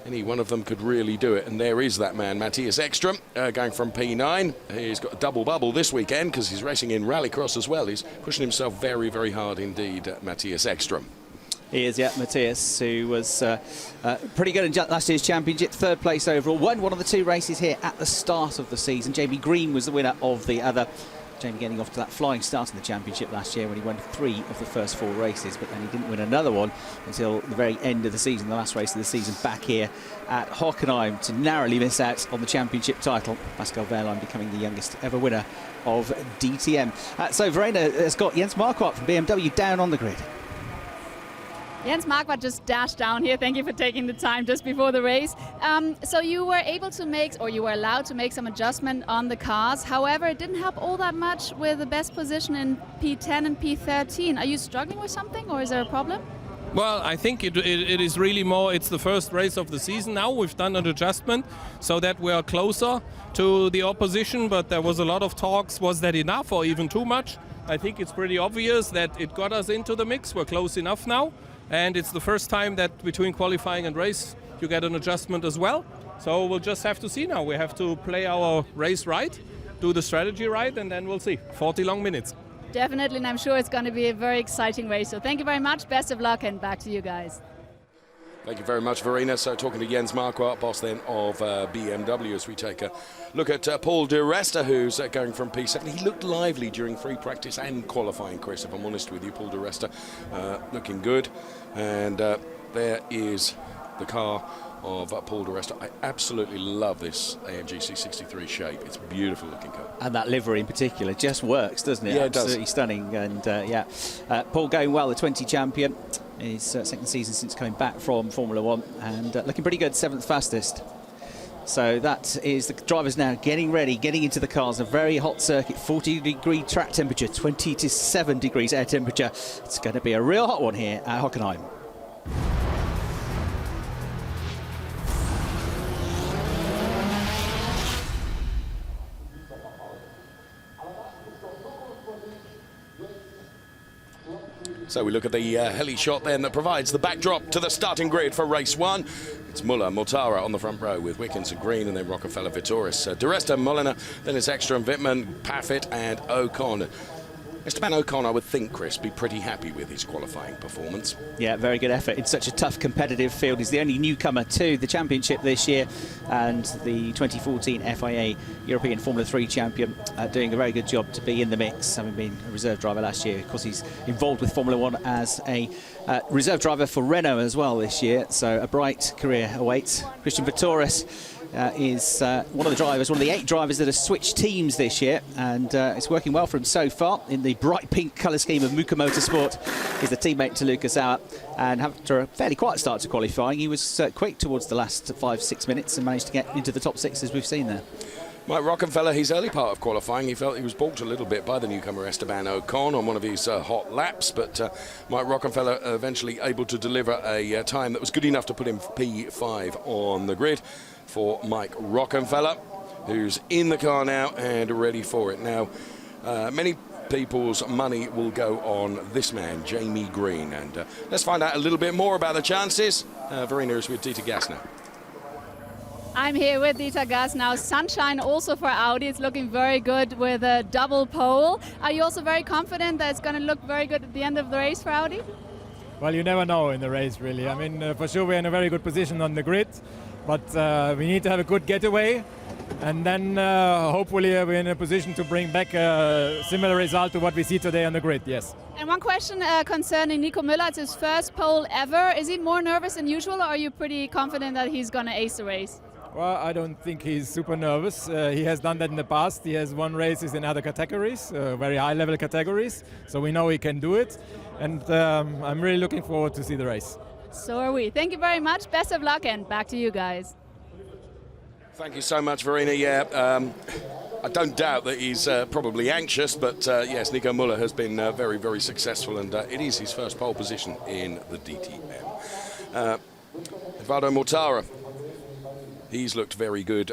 any one of them could really do it. And there is that man, Matthias Ekström, going from P9. He's got a double bubble this weekend because he's racing in Rallycross as well. He's pushing himself very, very hard indeed, Matthias Ekström. He is, yeah, Matthias, who was pretty good in last year's championship, third place overall. Won one of the two races here at the start of the season. Jamie Green was the winner of the other. Jamie getting off to that flying start in the championship last year when he won 3 of the first 4 races, but then he didn't win another one until the very end of the season, the last race of the season, back here at Hockenheim to narrowly miss out on the championship title. Pascal Wehrlein becoming the youngest ever winner of DTM. So Verena has got Jens Marquardt from BMW down on the grid. Jens Marquardt just dashed down here. Thank you for taking the time just before the race. So you were able to make, or you were allowed to make some adjustment on the cars. However, it didn't help all that much with the best position in P10 and P13. Are you struggling with something, or is there a problem? Well, I think it is really more, it's the first race of the season now. We've done an adjustment so that we are closer to the opposition, but there was a lot of talks. Was that enough or even too much? I think it's pretty obvious that it got us into the mix. We're close enough now. And it's the first time that between qualifying and race you get an adjustment as well. So we'll just have to see now. We have to play our race right, do the strategy right, and then we'll see. 40 long minutes. Definitely, and I'm sure it's going to be a very exciting race. So thank you very much, best of luck, and back to you guys. Thank you very much, Verena. So talking to Jens Marquardt, boss then of BMW, as we take a look at Paul de Resta, who's going from P7. He looked lively during free practice and qualifying, Chris, if I'm honest with you. Paul de Resta looking good. And there is the car of Paul de Resta. I absolutely love this AMG C63 shape. It's a beautiful looking car. And that livery in particular just works, doesn't it? Yeah, it does. Absolutely stunning. And yeah, Paul going well, the 20 champion. His second season since coming back from Formula 1, and looking pretty good, 7th fastest. So that is the drivers now getting ready, getting into the cars. A very hot circuit, 40-degree track temperature, 20 to 7 degrees air temperature. It's going to be a real hot one here at Hockenheim. So we look at the heli shot then that provides the backdrop to the starting grid for race 1. It's Muller, Mortara on the front row with Wickens and Green, and then Rockefeller, Vitoris, De Resta, Molliner, then it's Ekström, Wittmann, Paffett and Ocon. Esteban Ocon, I would think, Chris, be pretty happy with his qualifying performance. Yeah, very good effort in such a tough competitive field. He's the only newcomer to the championship this year, and the 2014 FIA European Formula 3 champion, doing a very good job to be in the mix, having been a reserve driver last year. Of course, he's involved with Formula 1 as a reserve driver for Renault as well this year, so a bright career awaits. Christian Vitoris is one of the drivers, one of the 8 drivers that have switched teams this year, and it's working well for him so far. In the bright pink colour scheme of Muka Motorsport, he's the teammate to Lucas Auer, and after a fairly quiet start to qualifying, he was quick towards the last 5-6 minutes and managed to get into the top 6 as we've seen there. Mike Rockefeller, his early part of qualifying, he felt he was balked a little bit by the newcomer Esteban Ocon on one of his hot laps, but Mike Rockefeller eventually able to deliver a time that was good enough to put him P5 on the grid for Mike Rockefeller, who's in the car now and ready for it. Now, many people's money will go on this man, Jamie Green, and let's find out a little bit more about the chances. Verena is with Dieter Gas now. I'm here with Dieter Gas now. Sunshine also for Audi. It's looking very good with a double pole. Are you also very confident that it's going to look very good at the end of the race for Audi? Well, you never know in the race, really. I mean, for sure we're in a very good position on the grid, but we need to have a good getaway, and then hopefully we're in a position to bring back a similar result to what we see today on the grid, yes. And one question concerning Nico Müller. It's his first pole ever. Is he more nervous than usual, or are you pretty confident that he's going to ace the race? Well, I don't think he's super nervous. He has done that in the past. He has won races in other categories, very high-level categories, so we know he can do it. And I'm really looking forward to see the race. So are we. Thank you very much. Best of luck, and back to you guys. Thank you so much, Verena. Yeah, I don't doubt that he's probably anxious, but yes, Nico Müller has been very, very successful, and it is his first pole position in the DTM. Eduardo Mortara, he's looked very good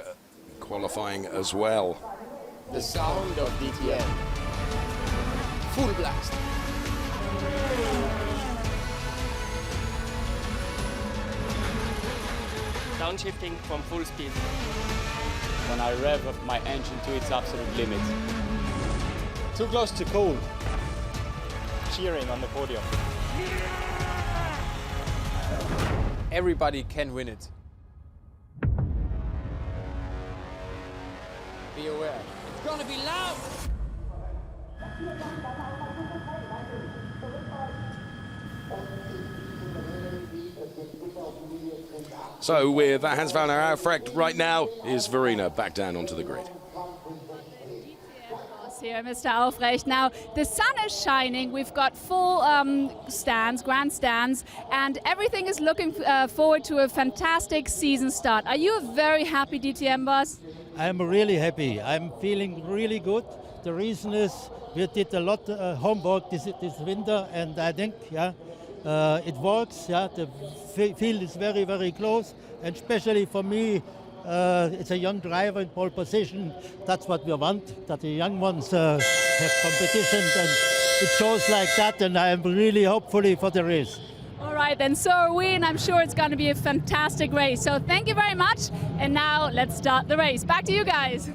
qualifying as well. The sound of DTM. Full blast. downshifting from full speed. When I rev up my engine to its absolute limit. Too close to cool. Cheering on the podium. Everybody can win it. Be aware. It's gonna be loud! So with Hans van der Aafrecht right now, is Verena back down onto the grid. Here, Mr. Aufrecht. Now, the sun is shining. We've got full grandstands, and everything is looking forward to a fantastic season start. Are you a very happy DTM boss? I'm really happy. I'm feeling really good. The reason is we did a lot of homework this winter, and I think, it works. Yeah, the field is very, very close, and especially for me, it's a young driver in pole position. That's what we want, that the young ones have competition, and it shows like that, and I'm really hopefully for the race. All right, then so are we, and I'm sure it's going to be a fantastic race. So thank you very much, and now let's start the race. Back to you guys.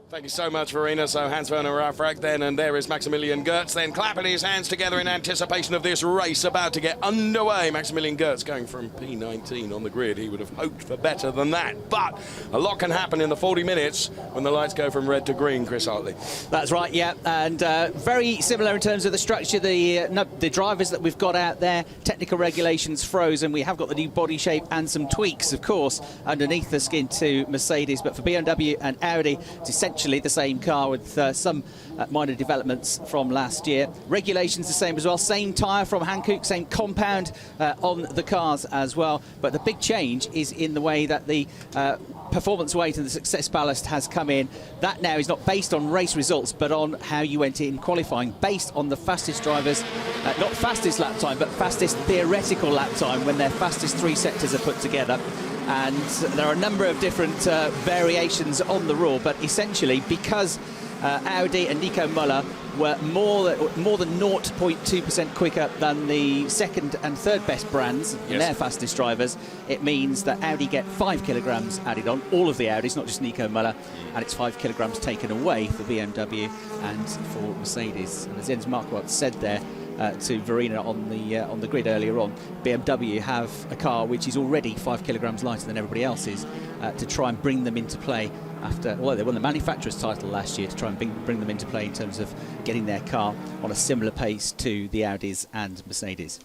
Thank you so much, Verena. So Hans van der Aafrecht then, and there is Maximilian Gertz then clapping his hands together in anticipation of this race about to get underway. Maximilian Gertz going from P19 on the grid. He would have hoped for better than that. But a lot can happen in the 40 minutes when the lights go from red to green, Chris Hartley. That's right, yeah. And very similar in terms of the structure. The drivers that we've got out there, technical regulations frozen. We have got the new body shape and some tweaks, of course, underneath the skin to Mercedes. But for BMW and Audi, it's essentially the same car with some minor developments from last year. Regulations the same as well, same tyre from Hankook, same compound on the cars as well. But the big change is in the way that the performance weight and the success ballast has come in. That now is not based on race results, but on how you went in qualifying, based on the fastest drivers, not fastest lap time, but fastest theoretical lap time when their fastest three sectors are put together. And there are a number of different variations on the rule, but essentially because Audi and Nico Müller were more than 0.2% quicker than the second and third best brands, yes, their fastest drivers, it means that Audi get 5 kilograms added on, all of the Audis, not just Nico Müller, and it's 5 kilograms taken away for BMW and for Mercedes. And as Jens Marquardt said there, to Verena on the grid earlier on, BMW have a car which is already 5 kilograms lighter than everybody else's to try and bring them into play after, well, they won the manufacturer's title last year, to try and bring them into play in terms of getting their car on a similar pace to the Audis and Mercedes.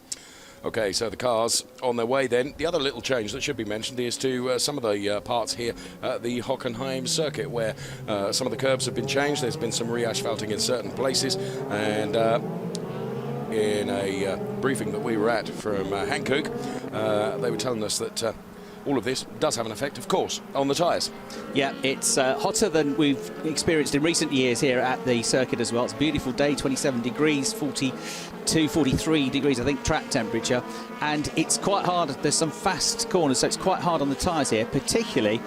Okay, so the cars on their way then. The other little change that should be mentioned is to some of the parts here at the Hockenheim circuit, where some of the curbs have been changed. There's been some re-asphalting in certain places, and in a briefing that we were at from Hankook, they were telling us that all of this does have an effect, of course, on the tyres. Yeah, it's hotter than we've experienced in recent years here at the circuit as well. It's a beautiful day, 27 degrees, 42, 43 degrees, I think, track temperature. And it's quite hard. There's some fast corners, so it's quite hard on the tyres here, particularly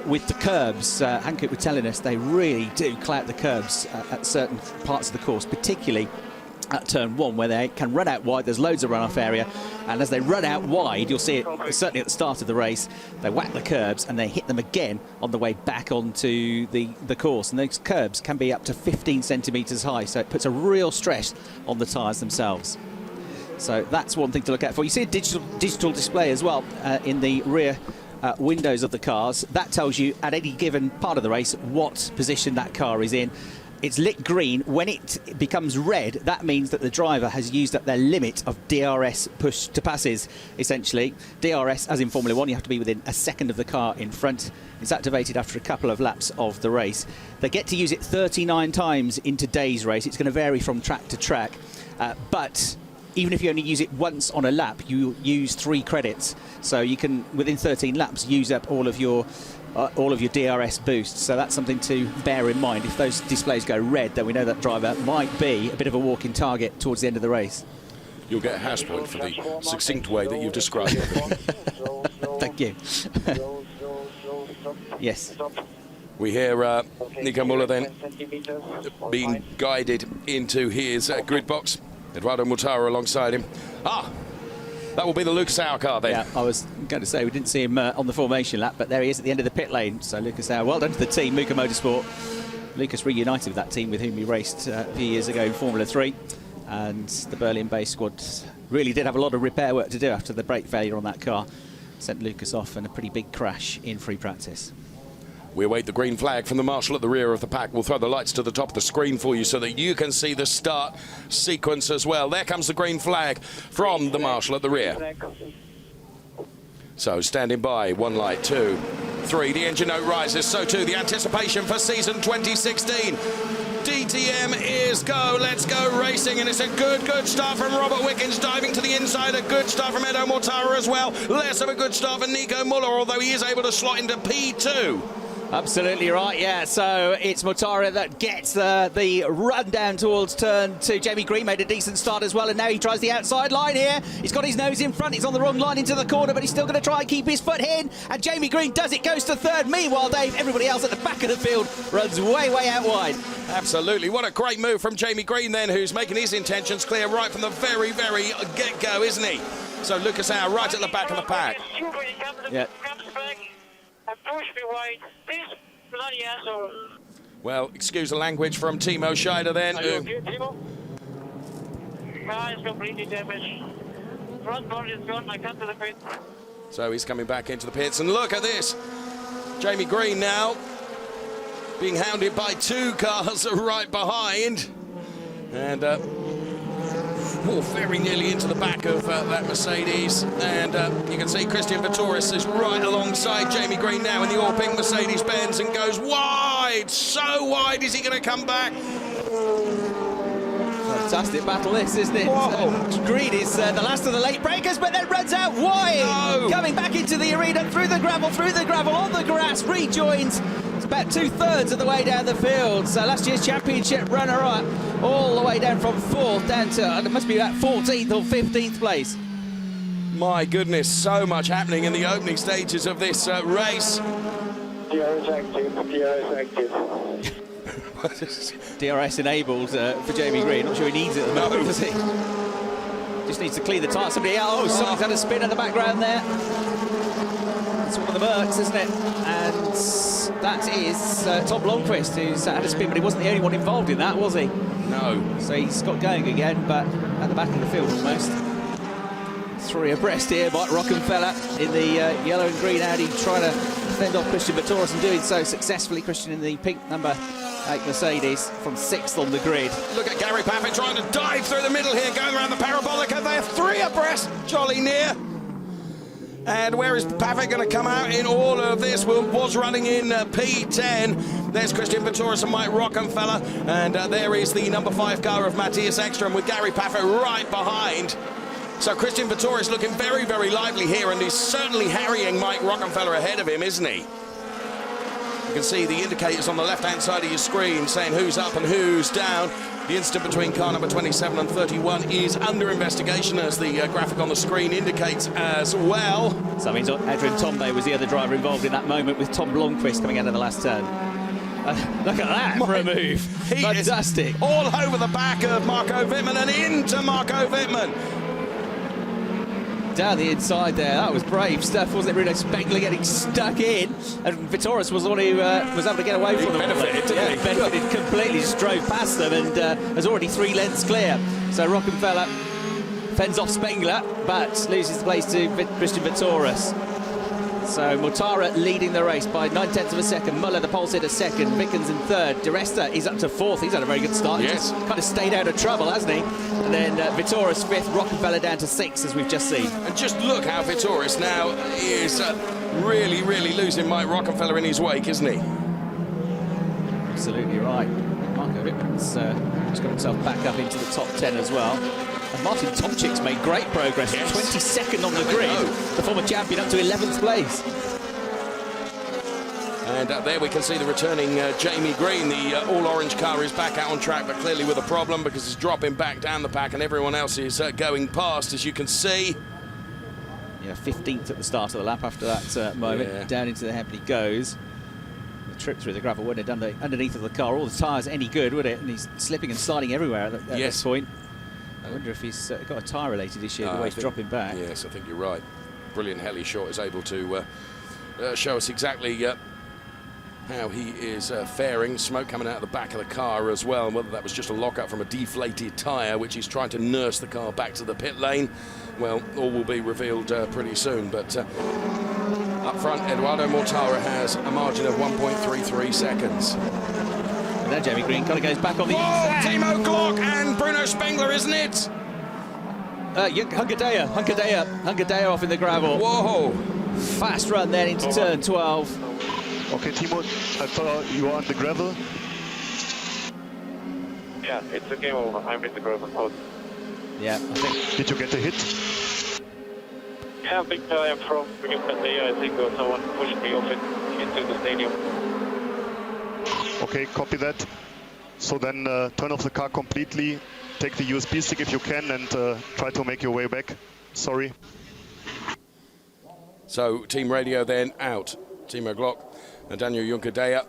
with the curbs. Hankook were telling us they really do clout the curbs at certain parts of the course, particularly at turn 1, where they can run out wide. There's loads of runoff area, and as they run out wide, you'll see it certainly at the start of the race, they whack the curbs and they hit them again on the way back onto the course, and those curbs can be up to 15 centimetres high, so it puts a real stress on the tyres themselves. So that's one thing to look out for. You see a digital display as well in the rear windows of the cars. That tells you at any given part of the race what position that car is in. It's lit green. When it becomes red, that means that the driver has used up their limit of DRS push to passes, essentially. DRS, as in Formula 1, you have to be within a second of the car in front. It's activated after a couple of laps of the race. They get to use it 39 times in today's race. It's going to vary from track to track. But even if you only use it once on a lap, you use 3 credits. So you can, within 13 laps, use up all of your DRS boosts. So that's something to bear in mind. If those displays go red, then we know that driver might be a bit of a walking target towards the end of the race. You'll get a house point for the succinct way that you've described it. Thank you. Yes. We hear Nico Müller then being guided into his grid box. Eduardo Mortara alongside him. That will be the Lucas Auer car then. Yeah, I was I'm going to say we didn't see him on the formation lap, but there he is at the end of the pit lane. So Lucas Auer, well done to the team, Muka Motorsport. Lucas reunited with that team with whom he raced a few years ago in Formula 3. And the Berlin-based squad really did have a lot of repair work to do after the brake failure on that car. Sent Lucas off in a pretty big crash in free practice. We await the green flag from the marshal at the rear of the pack. We'll throw the lights to the top of the screen for you so that you can see the start sequence as well. There comes the green flag from the marshal at the rear. So standing by, 1 light, 2, 3. The engine note rises, so too the anticipation for season 2016. DTM is go, let's go racing, and it's a good start from Robert Wickens diving to the inside, a good start from Edo Mortara as well, less of a good start for Nico Muller, although he is able to slot into P2. Absolutely right, yeah. So it's Mortara that gets the run down towards turn 2. Jamie Green made a decent start as well, and now he tries the outside line here. He's got his nose in front. He's on the wrong line into the corner, but he's still going to try and keep his foot in. And Jamie Green does it, goes to third. Meanwhile, Dave, everybody else at the back of the field runs way out wide. Absolutely. What a great move from Jamie Green then, who's making his intentions clear right from the very get-go, isn't he? So Lucas Auer right at the back of the pack. Yeah. Push me wide. Please, bloody asshole. Well, excuse the language from Timo Scheider then. Are you okay, Timo? Car is completely damaged. Front body is gone. I come to the pit. So he's coming back into the pits, and look at this. Jamie Green now being hounded by 2 cars right behind. And very nearly into the back of that Mercedes, and you can see Christian Vitoris is right alongside Jamie Green now in the all-pink Mercedes-Benz and goes wide, so wide. Is he going to come back? Fantastic battle this, isn't it? Green is the last of the late breakers, but then runs out wide. No. Coming back into the arena, through the gravel, on the grass, rejoins. It's about 2/3 of the way down the field. So last year's championship runner-up, all the way down from 4th down to, it must be about 14th or 15th place. My goodness, so much happening in the opening stages of this race. DRS active. DRS enabled for Jamie Green. Not sure he needs it at the moment, does he? Just needs to clean the tyre. Somebody else. Oh, someone's had a spin in the background there. It's one of the Mercs, isn't it? And that is Tom Blomqvist, who's had a spin, but he wasn't the only one involved in that, was he? No. So he's got going again, but at the back of the field almost. 3 abreast here, Mike Rockefeller in the yellow and green Audi, trying to fend off Christian Vitoris and doing so successfully. Christian in the pink number 8 Mercedes from 6th on the grid. Look at Gary Paffett trying to dive through the middle here, going around the parabolica. They're 3 abreast, jolly near. And where is Paffett going to come out in all of this? Was running in P10. There's Christian Vitoris and Mike Rockefeller. And there is the number 5 car of Matthias Ekström with Gary Paffett right behind. So Christian Vitoris looking very lively here, and he's certainly harrying Mike Rockefeller ahead of him, isn't he? You can see the indicators on the left-hand side of your screen saying who's up and who's down. The incident between car number 27 and 31 is under investigation, as the graphic on the screen indicates as well. So that means Adrian Tombe was the other driver involved in that moment, with Tom Blomqvist coming out of the last turn. Look at that for a move. Fantastic. All over the back of Marco Wittmann and into Marco Wittmann. Down the inside there, that was brave stuff, wasn't it? Bruno Spengler getting stuck in, and Vitoris was the one who was able to get away from them. Benefited, benefited completely, just drove past them, and was already 3 lengths clear. So Rockefeller fends off Spengler, but loses the place to Christian Vitoris. So Mortara leading the race by 9/10 of a second. Muller, the pole sitter, 2nd. Wickens in 3rd. De Resta is up to 4th. He's had a very good start. Yes. He's kind of stayed out of trouble, hasn't he? And then Vitoris 5th. Rockefeller down to 6th, as we've just seen. And just look how Vitoris now is really losing Mike Rockefeller in his wake, isn't he? Absolutely right. Marco Wittmann's just got himself back up into the top 10 as well. And Martin Tomczyk's made great progress. Yes. 22nd on the grid. The former champion up to 11th place. And there we can see the returning Jamie Green. The all-orange car is back out on track, but clearly with a problem, because it's dropping back down the pack and everyone else is going past, as you can see. Yeah, 15th at the start of the lap after that moment. Yeah. Down into the Hemp he goes. The trip through the gravel wouldn't have done underneath of the car. All the tyres any good, would it? And he's slipping and sliding everywhere at this point. I wonder if he's got a tyre-related issue, the way he's dropping back. Yes, I think you're right. brilliant heli shot is able to show us exactly how he is faring. Smoke coming out of the back of the car as well, and whether that was just a lockup from a deflated tyre, which he's trying to nurse the car back to the pit lane, well, all will be revealed pretty soon. But up front, Eduardo Mortara has a margin of 1.33 seconds. And now Jamie Green kind of goes back on the... Timo Glock and Bruno Spengler, isn't it? Hunkadea off in the gravel. Whoa! Fast run then into turn 12. Okay, Timo, I thought you were on the gravel. Yeah, it's a game over. I'm in the gravel mode. Yeah, I think... Did you get a hit? Yeah, I think I am from Ucataya. I think someone pushed me off into the stadium. Okay, copy that. So then turn off the car completely, take the USB stick if you can, and try to make your way back. Sorry. So team radio then out. Timo Glock and Daniel Juncadella.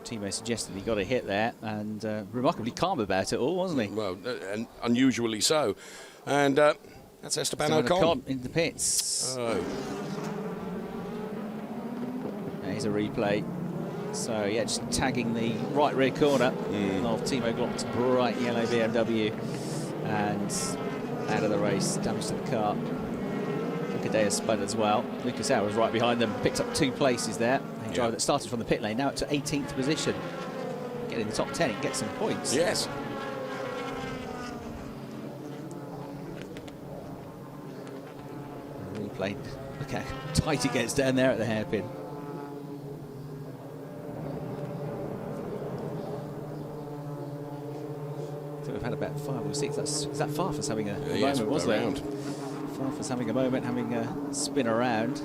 Timo suggested he got a hit there, and remarkably calm about it all, wasn't he? Well, and unusually so. And that's Esteban Ocon in the pits. Oh. Here's a replay. So, yeah, just tagging the right rear corner of Timo Glock's bright yellow BMW. And out of the race, damage to the car. Lucadea spun as well. Lucas Auer was right behind them, picked up 2 places there. A driver that started from the pit lane, now up to 18th position. Get in the top 10 and get some points. Yes. Replay. Look how tight it gets down there at the hairpin. We've had about 5 or 6. Is that far from having a moment, wasn't it? Far from having a moment, having a spin around.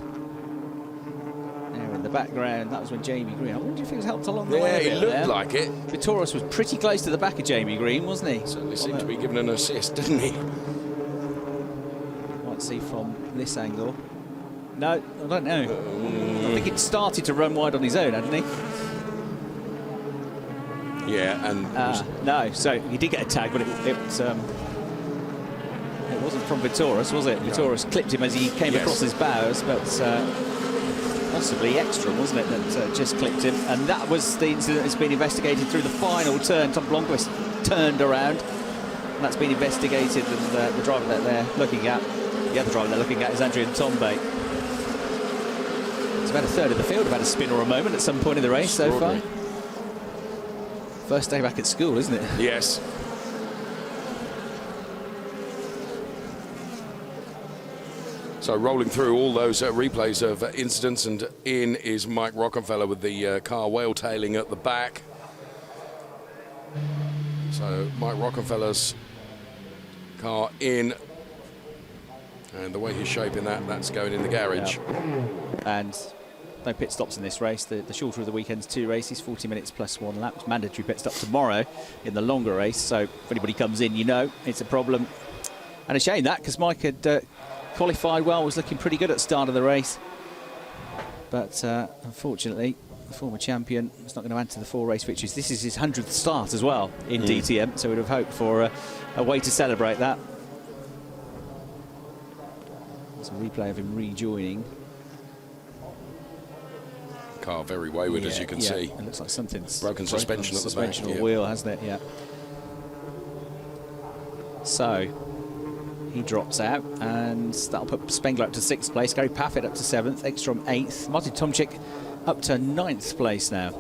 There in the background, that was when Jamie Green. I wonder if he was helped along the way. Yeah, he looked like it. Vitoris was pretty close to the back of Jamie Green, wasn't he? Certainly seemed to be given an assist, didn't he? Might see from this angle. No, I don't know. I think it started to run wide on his own, hadn't he? Yeah, and no, so he did get a tag, but it wasn't from Vitoris, was it? No. Vitoris clipped him as he came across his bows, but possibly extra, wasn't it, that just clipped him? And that was the incident that's been investigated through the final turn. Tom Blomqvist turned around, and that's been investigated, and the driver that they're looking at, the other driver they're looking at is Adrian Tombay. It's about a third of the field have had a spin or a moment at some point in the race so far. First day back at school, isn't it? Yes. So rolling through all those replays of incidents, and in is Mike Rockefeller with the car whale-tailing at the back. So Mike Rockefeller's car in, and the way he's shaping that's going in the garage. Yep. And no pit stops in this race. The shorter of the weekend's 2 races, 40 minutes plus 1 lap. It's mandatory pit stop tomorrow in the longer race. So if anybody comes in, you know it's a problem. And a shame that, because Mike had qualified well, was looking pretty good at the start of the race. But unfortunately, the former champion is not going to add to the 4 race victories. This is his 100th start as well in DTM, so we'd have hoped for a way to celebrate that. There's a replay of him rejoining. Car very wayward, as you can see. It looks like something's broken suspension at the back. Suspension or wheel, hasn't it? Yeah. So he drops out, and that'll put Spengler up to 6th place, Gary Paffett up to 7th, Ekstrom 8th, Martin Tomczyk up to 9th place now.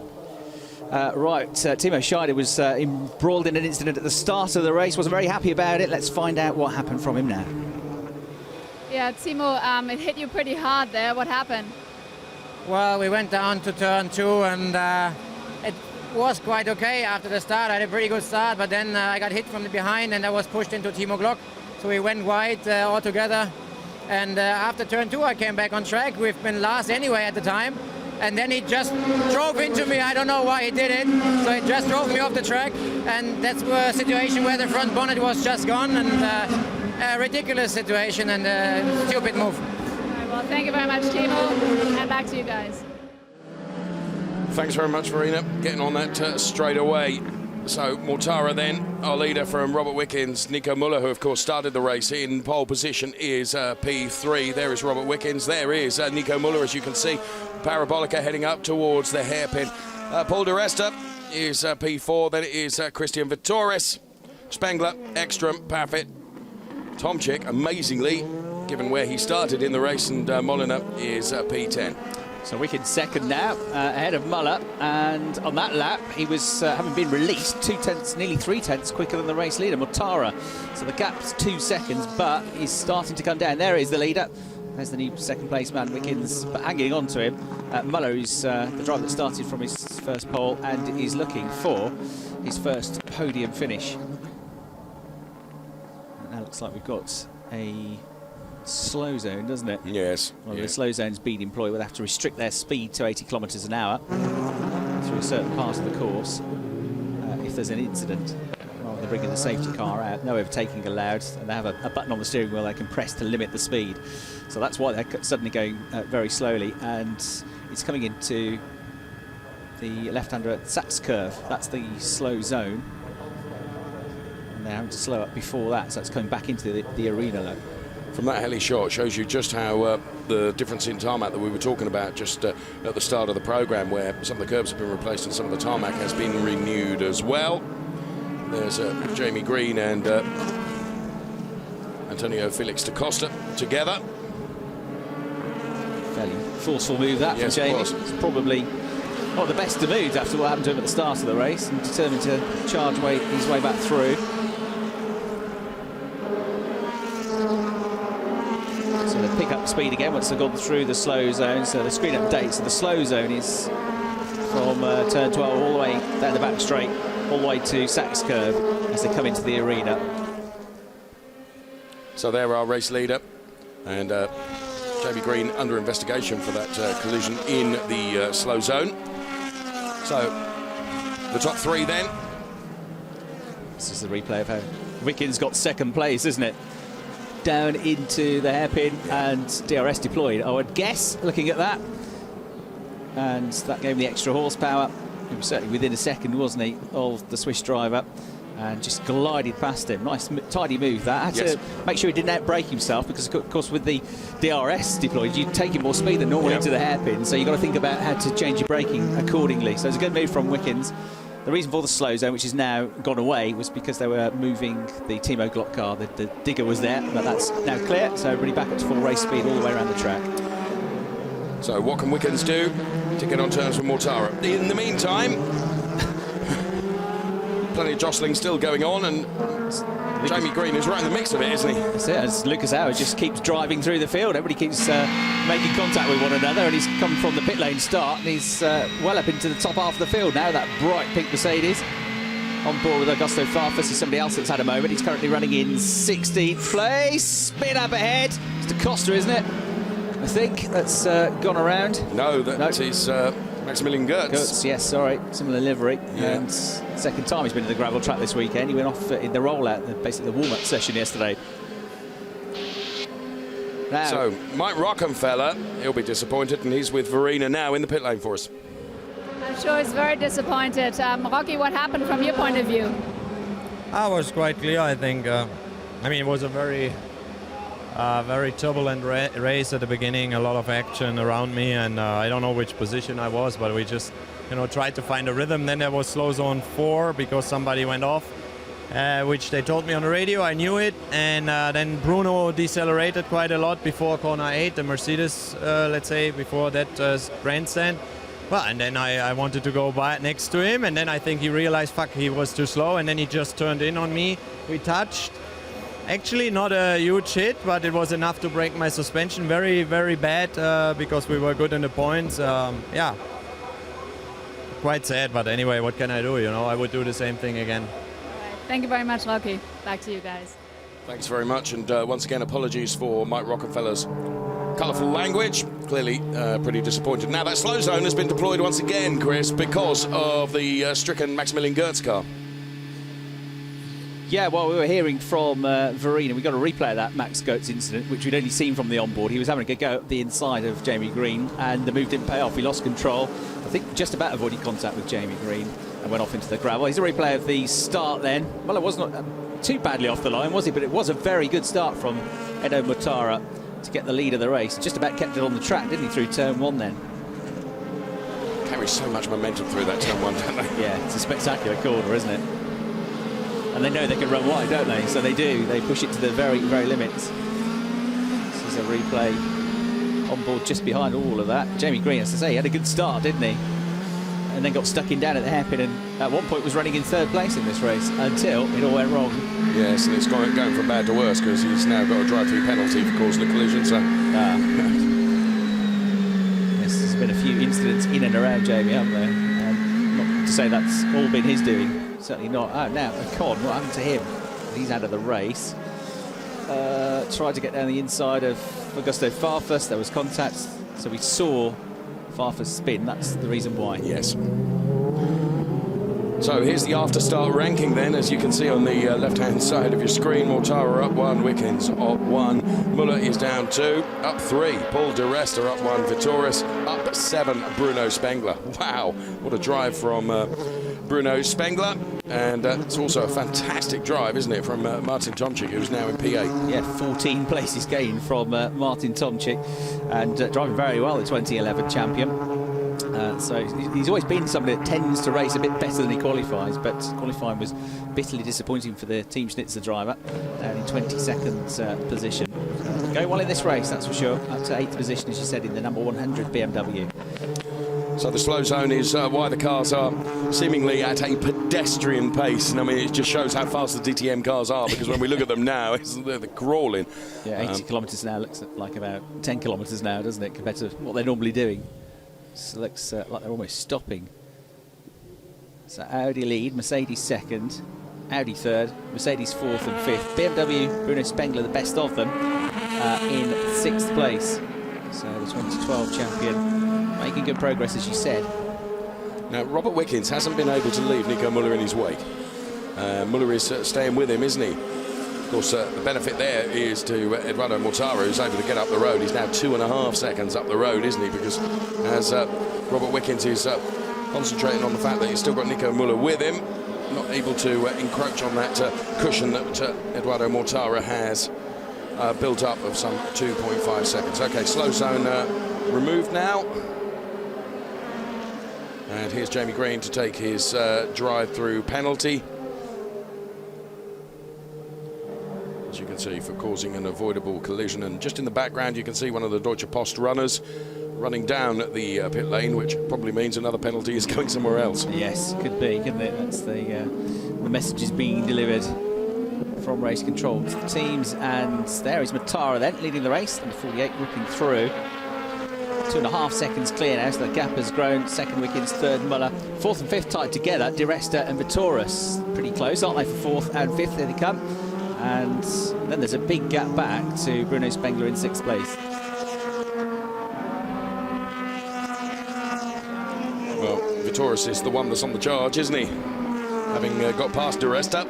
Timo Scheider was embroiled in an incident at the start of the race, wasn't very happy about it. Let's find out what happened from him now. Yeah, Timo, it hit you pretty hard there. What happened? Well, we went down to turn 2, and it was quite okay after the start. I had a pretty good start, but then I got hit from the behind, and I was pushed into Timo Glock. So we went wide altogether. And after turn 2, I came back on track. We've been last anyway at the time. And then he just drove into me. I don't know why he did it. So he just drove me off the track. And that's a situation where the front bonnet was just gone. And a ridiculous situation and a stupid move. Well, thank you very much, Timo, and back to you guys. Thanks very much, Verena, getting on that straight away. So Mortara then, our leader from Robert Wickens. Nico Muller, who of course started the race in pole position, is P3. There is Robert Wickens. There is Nico Muller, as you can see. Parabolica heading up towards the hairpin. Paul de Resta is P4. Then it is Christian Vitoris, Spengler, Ekstrom, Paffett, Tomczyk, amazingly, given where he started in the race, and Molina is P10. So Wickens second now, ahead of Muller, and on that lap he was, having been released, 2 tenths, nearly 3 tenths quicker than the race leader, Mortara. So the gap's 2 seconds, but he's starting to come down. There is the leader. There's the new second place man, Wickens, but hanging on to him. Muller is the driver that started from his first pole and is looking for his first podium finish. And that looks like we've got a slow zone, doesn't it? Yes. Well, the slow zone's been employed. We'll have to restrict their speed to 80 kilometres an hour through a certain part of the course if there's an incident. Rather than bringing the safety car out, no overtaking allowed, and they have a button on the steering wheel they can press to limit the speed. So that's why they're suddenly going very slowly, and it's coming into the left-hander at Sachs curve. That's the slow zone, and they're having to slow up before that, so it's coming back into the arena though. From that heli shot shows you just how the difference in tarmac that we were talking about just at the start of the programme, where some of the curbs have been replaced and some of the tarmac has been renewed as well. There's Jamie Green and Antonio Felix da Costa together. Fairly forceful move that from Jamie. It's probably not the best of moods after what happened to him at the start of the race, and determined to charge his way back through. So they pick up speed again once they've gone through the slow zone. So the screen updates. So the slow zone is from turn 12 all the way down the back straight, all the way to Sachs curve as they come into the arena. So there our race leader, and Jamie Green under investigation for that collision in the slow zone. So the top 3 then. This is the replay of how Wickens got second place, isn't it? Down into the hairpin and DRS deployed, I would guess, looking at that. And that gave him the extra horsepower. He was certainly within a second, wasn't he, of the Swiss driver, and just glided past him. Nice, tidy move that. Had to make sure he didn't outbrake himself, because, of course, with the DRS deployed, you're taking more speed than normal into the hairpin, so you've got to think about how to change your braking accordingly. So it's a good move from Wickens. The reason for the slow zone, which has now gone away, was because they were moving the Timo Glock car. The digger was there, but that's now clear, so everybody back up to full race speed all the way around the track. So what can Wickens do to get on terms with Mortara? In the meantime, plenty of jostling still going on, and Jamie Green is right in the mix of it, isn't he? That's it, as Lucas Auer just keeps driving through the field. Everybody keeps making contact with one another, and he's come from the pit lane start, and he's well up into the top half of the field now. That bright pink Mercedes on board with Augusto Farfus is somebody else that's had a moment. He's currently running in 16th place. Spin up ahead. It's da Costa, isn't it? I think that's gone around. No, that is Maximilian Gertz. Gertz, yes, sorry. Similar livery. Yeah. And second time he's been in the gravel track this weekend. He went off in the rollout, basically the warm-up session yesterday. Now, so, Mike Rockefeller, he'll be disappointed, and he's with Verena now in the pit lane for us. I'm sure he's very disappointed. Rocky, what happened from your point of view? I was quite clear, I think. I mean, it was a very turbulent race at the beginning, a lot of action around me, and I don't know which position I was, but we just, tried to find a rhythm. Then there was slow zone 4 because somebody went off, which they told me on the radio. I knew it, and then Bruno decelerated quite a lot before corner 8, the Mercedes, let's say, before that grandstand. Well, and then I wanted to go by next to him, and then I think he realized, fuck, he was too slow, and then he just turned in on me. We touched. Actually, not a huge hit, but it was enough to break my suspension. Very, very bad because we were good in the points. Yeah, quite sad, but anyway, what can I do? I would do the same thing again. All right. Thank you very much, Rocky. Back to you guys. Thanks very much, and once again, apologies for Mike Rockefeller's colourful language. Clearly pretty disappointed. Now, that slow zone has been deployed once again, Chris, because of the stricken Maximilian Gertz car. Yeah, well, we were hearing from Verena. We got a replay of that Max Gertz incident, which we'd only seen from the onboard. He was having a good go at the inside of Jamie Green, and the move didn't pay off. He lost control. I think just about avoided contact with Jamie Green. and went off into the gravel. Here's a replay of the start then. Well, it was not too badly off the line, was he? But it was a very good start from Eduardo Mortara to get the lead of the race. Just about kept it on the track, didn't he, through turn 1 then? Carries so much momentum through that turn 1, don't they? Yeah, it's a spectacular corner, isn't it? And they know they can run wide, don't they? So they do. They push it to the very, very limits. This is a replay on board just behind all of that. Jamie Green, as I say, he had a good start, didn't he? And then got stuck in down at the hairpin, and at one point was running in 3rd place in this race until it all went wrong. Yes, and it's going from bad to worse because he's now got a drive-through penalty for causing a collision. So, yes, there's been a few incidents in and around Jamie, haven't there? Not to say that's all been his doing. Certainly not. Now, Ocon, what happened to him? He's out of the race. Tried to get down the inside of Augusto Farfus. There was contact, so we saw Farfus spin. That's the reason why. Yes. So here's the after-start ranking then, as you can see on the left-hand side of your screen. Mortara up 1, Wickens up 1, Muller is down 2, up 3, Paul de Resta up 1, Vitoris up 7, Bruno Spengler. Wow, what a drive from Bruno Spengler. And it's also a fantastic drive, isn't it, from Martin Tomczyk, who's now in P8. Yeah, 14 places gained from Martin Tomczyk, and driving very well, the 2011 champion. So he's always been somebody that tends to race a bit better than he qualifies, but qualifying was bitterly disappointing for the Team Schnitzer driver, down in 22nd position. Going well in this race, that's for sure, up to 8th position, as you said, in the number 100 BMW. So the slow zone is why the cars are seemingly at a pedestrian pace. And I mean, it just shows how fast the DTM cars are, because when we look at them now, they're crawling. Yeah, 80 kilometres an hour looks like about 10 kilometres an hour, doesn't it, compared to what they're normally doing. So it looks like they're almost stopping. So Audi lead, Mercedes 2nd, Audi 3rd, Mercedes 4th and 5th. BMW, Bruno Spengler, the best of them, in 6th place. So the 2012 champion making good progress, as you said. Now, Robert Wickens hasn't been able to leave Nico Muller in his wake. Muller is staying with him, isn't he? Of course, the benefit there is to Eduardo Mortara, who's able to get up the road. He's now 2.5 seconds up the road, isn't he? Because as Robert Wickens is concentrating on the fact that he's still got Nico Muller with him, not able to encroach on that cushion that Eduardo Mortara has built up of some 2.5 seconds. Okay, slow zone removed now. And here's Jamie Green to take his drive-through penalty. As you can see, for causing an avoidable collision. And just in the background, you can see one of the Deutsche Post runners running down the pit lane, which probably means another penalty is going somewhere else. Yes, could be, couldn't it? That's the message is being delivered from race control to the teams. And there is Mortara then, leading the race, number 48, ripping through. 2.5 seconds clear now, so the gap has grown. 2nd Wickens, 3rd Muller, 4th and 5th tied together. De Resta and Vitoris pretty close, aren't they, for 4th and 5th? There they come. And then there's a big gap back to Bruno Spengler in 6th place. Well, Vitoris is the one that's on the charge, isn't he? Having got past De Resta.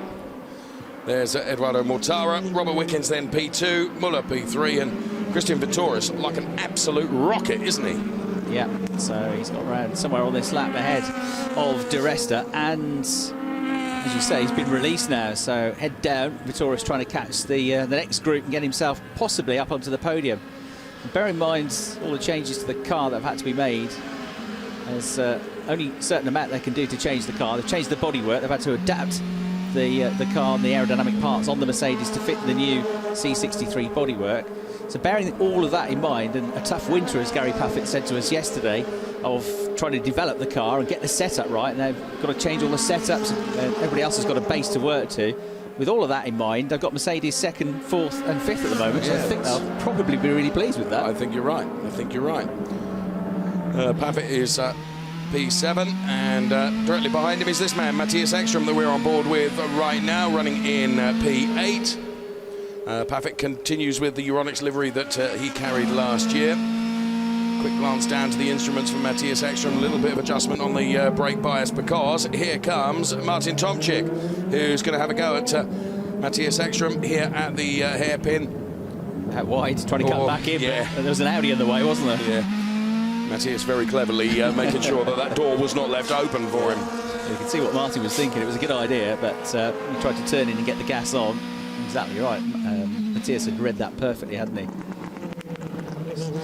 There's Eduardo Mortara, Robert Wickens then P2, Muller P3, and Christian Vitoris like an absolute rocket, isn't he? Yeah, so he's got around somewhere on this lap ahead of De Resta, and as you say, he's been released now, so head down. Vitoris trying to catch the next group and get himself possibly up onto the podium. And bear in mind all the changes to the car that have had to be made. There's only a certain amount they can do to change the car. They've changed the bodywork, they've had to adapt the car and the aerodynamic parts on the Mercedes to fit the new C63 bodywork. So bearing all of that in mind, and a tough winter, as Gary Paffett said to us yesterday, of trying to develop the car and get the setup right, and they've got to change all the setups, and everybody else has got a base to work to. With all of that in mind, I've got Mercedes 2nd, 4th and 5th at the moment, so I think they'll probably be really pleased with that. I think you're right. I think you're right. Paffett is P7, and directly behind him is this man, Matthias Ekstrom, that we're on board with right now, running in P8. Paffett continues with the Euronics livery that he carried last year. Quick glance down to the instruments from Matthias Ekstrom, a little bit of adjustment on the brake bias, because here comes Martin Tomczyk, who's going to have a go at Matthias Ekstrom here at the hairpin. Out wide, trying to cut back in, yeah. But there was an Audi in the way, wasn't there? Yeah. Matthias very cleverly making sure that door was not left open for him. You can see what Martin was thinking. It was a good idea, but he tried to turn in and get the gas on. Exactly right. Matthias had read that perfectly, hadn't he?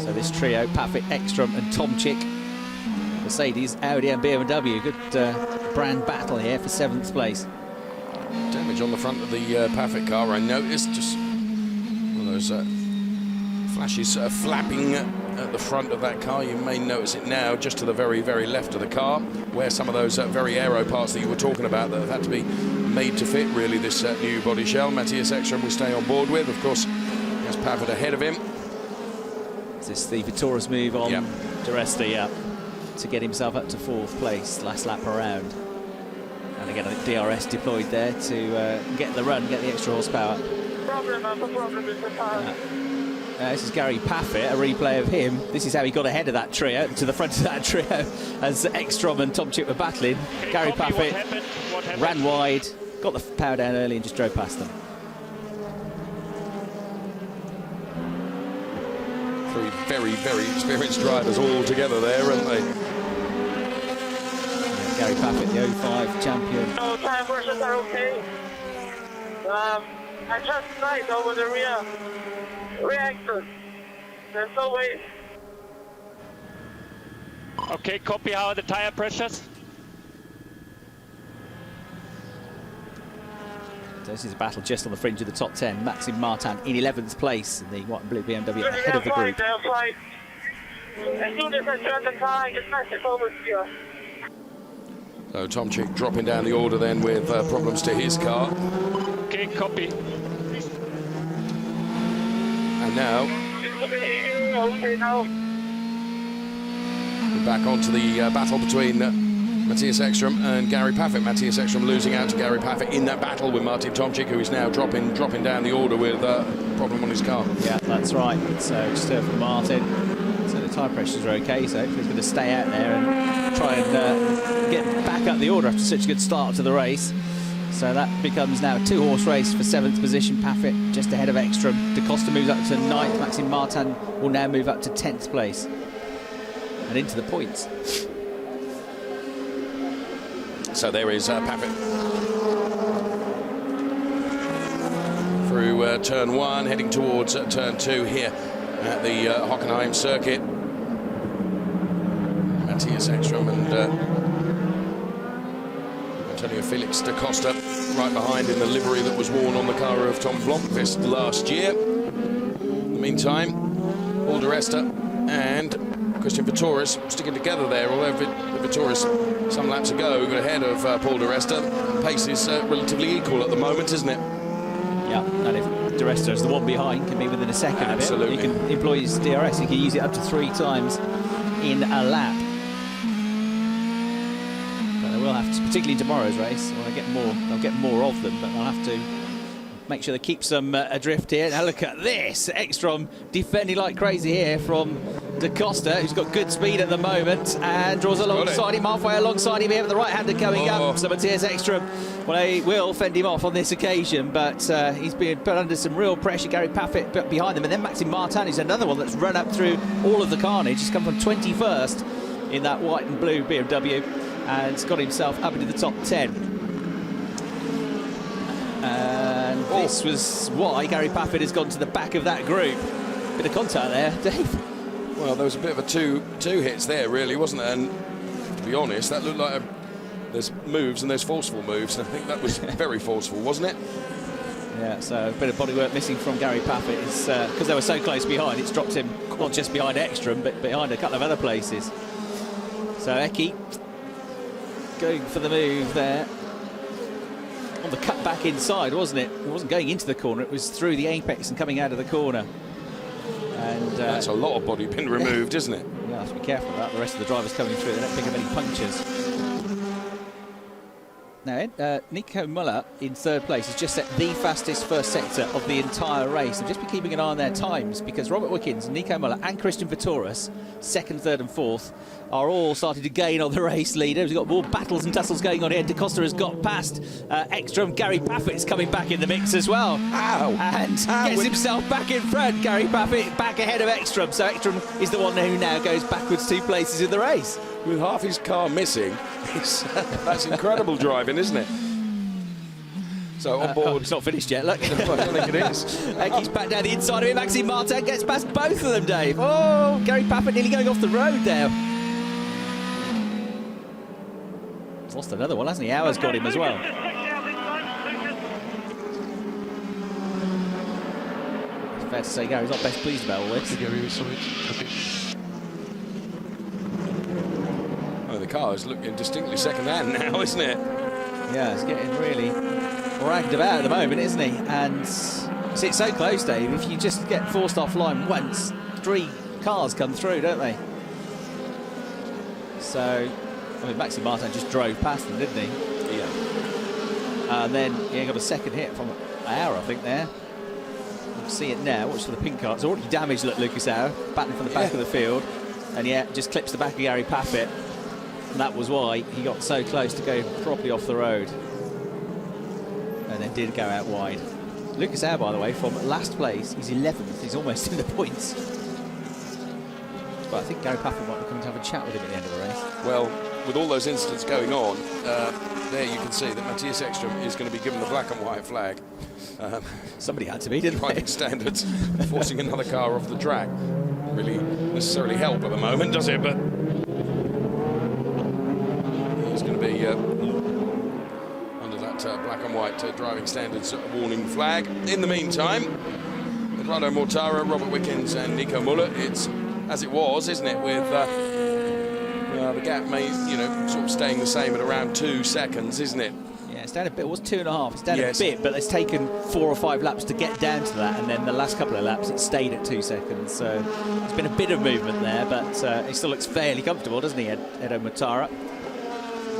So this trio, Paffett, Ekstrom and Tomczyk, Mercedes, Audi and BMW. Good brand battle here for 7th place. Damage on the front of the Paffett car, I noticed. Just one of those flashes flapping at the front of that car. You may notice it now, just to the very, very left of the car, where some of those very aero parts that you were talking about that have had to be made to fit, really, this new body shell. Matthias Ekstrom will stay on board with. Of course, there's Paffett ahead of him. Is this the Vitoris move on De Resta, to get himself up to 4th place, last lap around. And again, I think DRS deployed there to get the run, get the extra horsepower. This is Gary Paffett, a replay of him. This is how he got ahead of that trio, to the front of that trio, as Ekstrom and Tomczyk were battling. Okay, Gary Poppy, Paffett what happened? ran wide, got the power down early and just drove past them. 3 very, very experienced drivers all together there, aren't they? Gary Paffett, the 05 champion. No, time versions are okay. I just slide over the rear axle. There's no way. Okay, copy. How are the tire pressures? So this is a battle just on the fringe of the top 10. Maxim Martin in 11th place in the white and blue BMW ahead of the group. They're fine. As soon as I turn the car, I get massive oversteer. So Tomczyk dropping down the order then with problems to his car. Okay, copy. And now Okay, now. we're back onto the battle between Matthias Ekstrom and Gary Paffett. Matthias Ekstrom losing out to Gary Paffett in that battle with Martin Tomczyk, who is now dropping down the order with a problem on his car. Yeah, that's right. So just from Martin. So the tyre pressures are okay, so he's going to stay out there and try and get back up the order after such a good start to the race. So that becomes now a 2-horse race for 7th position. Paffett just ahead of Ekstrom. Da Costa moves up to 9th. Maxim Martin will now move up to 10th place and into the points. So there is Paffett through turn 1, heading towards turn 2 here at the Hockenheim circuit. Matthias Ekstrom and Antonio Felix da Costa right behind in the livery that was worn on the car of Tom Blomqvist last year. In the meantime, Paul De Resta and Christian Vitoris sticking together there, although Vitoris some laps ago got ahead of Paul De Resta. Pace is relatively equal at the moment, isn't it? Yeah, and if De Resta is the one behind, can be within a second Absolutely. of it. He can employ his DRS, he can use it up to 3 times in a lap. But they will have to, particularly in tomorrow's race, when they'll get more of them, but they'll have to make sure they keep some adrift here. Now look at this, Ekstrom defending like crazy here from Da Costa, who's got good speed at the moment and draws alongside him, halfway alongside him here with the right-hander coming up. So Matthias Ekstrom, well, they will fend him off on this occasion, but he's been put under some real pressure. Gary Paffett behind them, and then Maxim Martin is another one that's run up through all of the carnage. He's come from 21st in that white and blue BMW and got himself up into the top 10. And this was why Gary Paffett has gone to the back of that group. Bit of contact there, Dave. Well, there was a bit of a two hits there, really, wasn't there? And to be honest, that looked like there's moves and there's forceful moves. And I think that was very forceful, wasn't it? Yeah, so a bit of bodywork missing from Gary Paffett. It's because they were so close behind, it's dropped him not just behind Ekstrom, but behind a couple of other places. So Eki going for the move there. On the cut back inside, wasn't it? It wasn't going into the corner, it was through the apex and coming out of the corner. And that's a lot of body been removed, isn't it? You have to be careful of that. The rest of the drivers coming through, they don't pick up any punctures. Now, Nico Müller in 3rd place has just set the fastest first sector of the entire race. I've just been keeping an eye on their times because Robert Wickens, Nico Müller and Christian Vitoris, 2nd, 3rd and 4th, are all starting to gain on the race leader. We've got more battles and tussles going on here. Da Costa has got past Ekstrom. Gary Paffett's coming back in the mix as well. Ow. And gets himself back in front. Gary Paffett back ahead of Ekstrom. So Ekstrom is the one who now goes backwards 2 places in the race. with half his car missing. That's incredible driving, isn't it? So on board. It's not finished yet, look. I don't think it is. He's back down the inside of it. Maxime Martin gets past both of them, Dave. Oh, Gary Paffett nearly going off the road there. He's lost another one, hasn't he? Hour's got him as well. It's fair to say Gary's not best pleased about all this. Oh, the car is looking distinctly second-hand now, isn't it? Yeah, it's getting really ragged about at the moment, isn't he? And it's so close, Dave. If you just get forced offline once, 3 cars come through, don't they? So, I mean, Maxime Martin just drove past them, didn't he? Yeah. And then he got a second hit from Auer, I think, there. You can see it now. Watch for the pink car. It's already damaged, look, Lucas Auer, battling from the back of the field. And yeah, just clips the back of Gary Paffett. And that was why he got so close to go properly off the road. And then did go out wide. Lucas Auer, by the way, from last place, he's 11th. He's almost in the points. But I think Gary Paffett might be coming to have a chat with him at the end of the race. Well, with all those incidents going on, there you can see that Matthias Ekström is going to be given the black and white flag. Somebody had to be, didn't they? Driving standards, forcing another car off the track. Really necessarily help at the moment, does it? But he's going to be under that black and white driving standards warning flag. In the meantime, Eduardo Mortara, Robert Wickens and Nico Müller, it's as it was, isn't it, with the gap sort of staying the same at around 2 seconds, isn't it? Yeah, it's down a bit. It was 2.5. It's down a bit, but it's taken 4 or 5 laps to get down to that, and then the last couple of laps it stayed at 2 seconds. So it's been a bit of movement there, but he still looks fairly comfortable, doesn't he, Edo Mortara?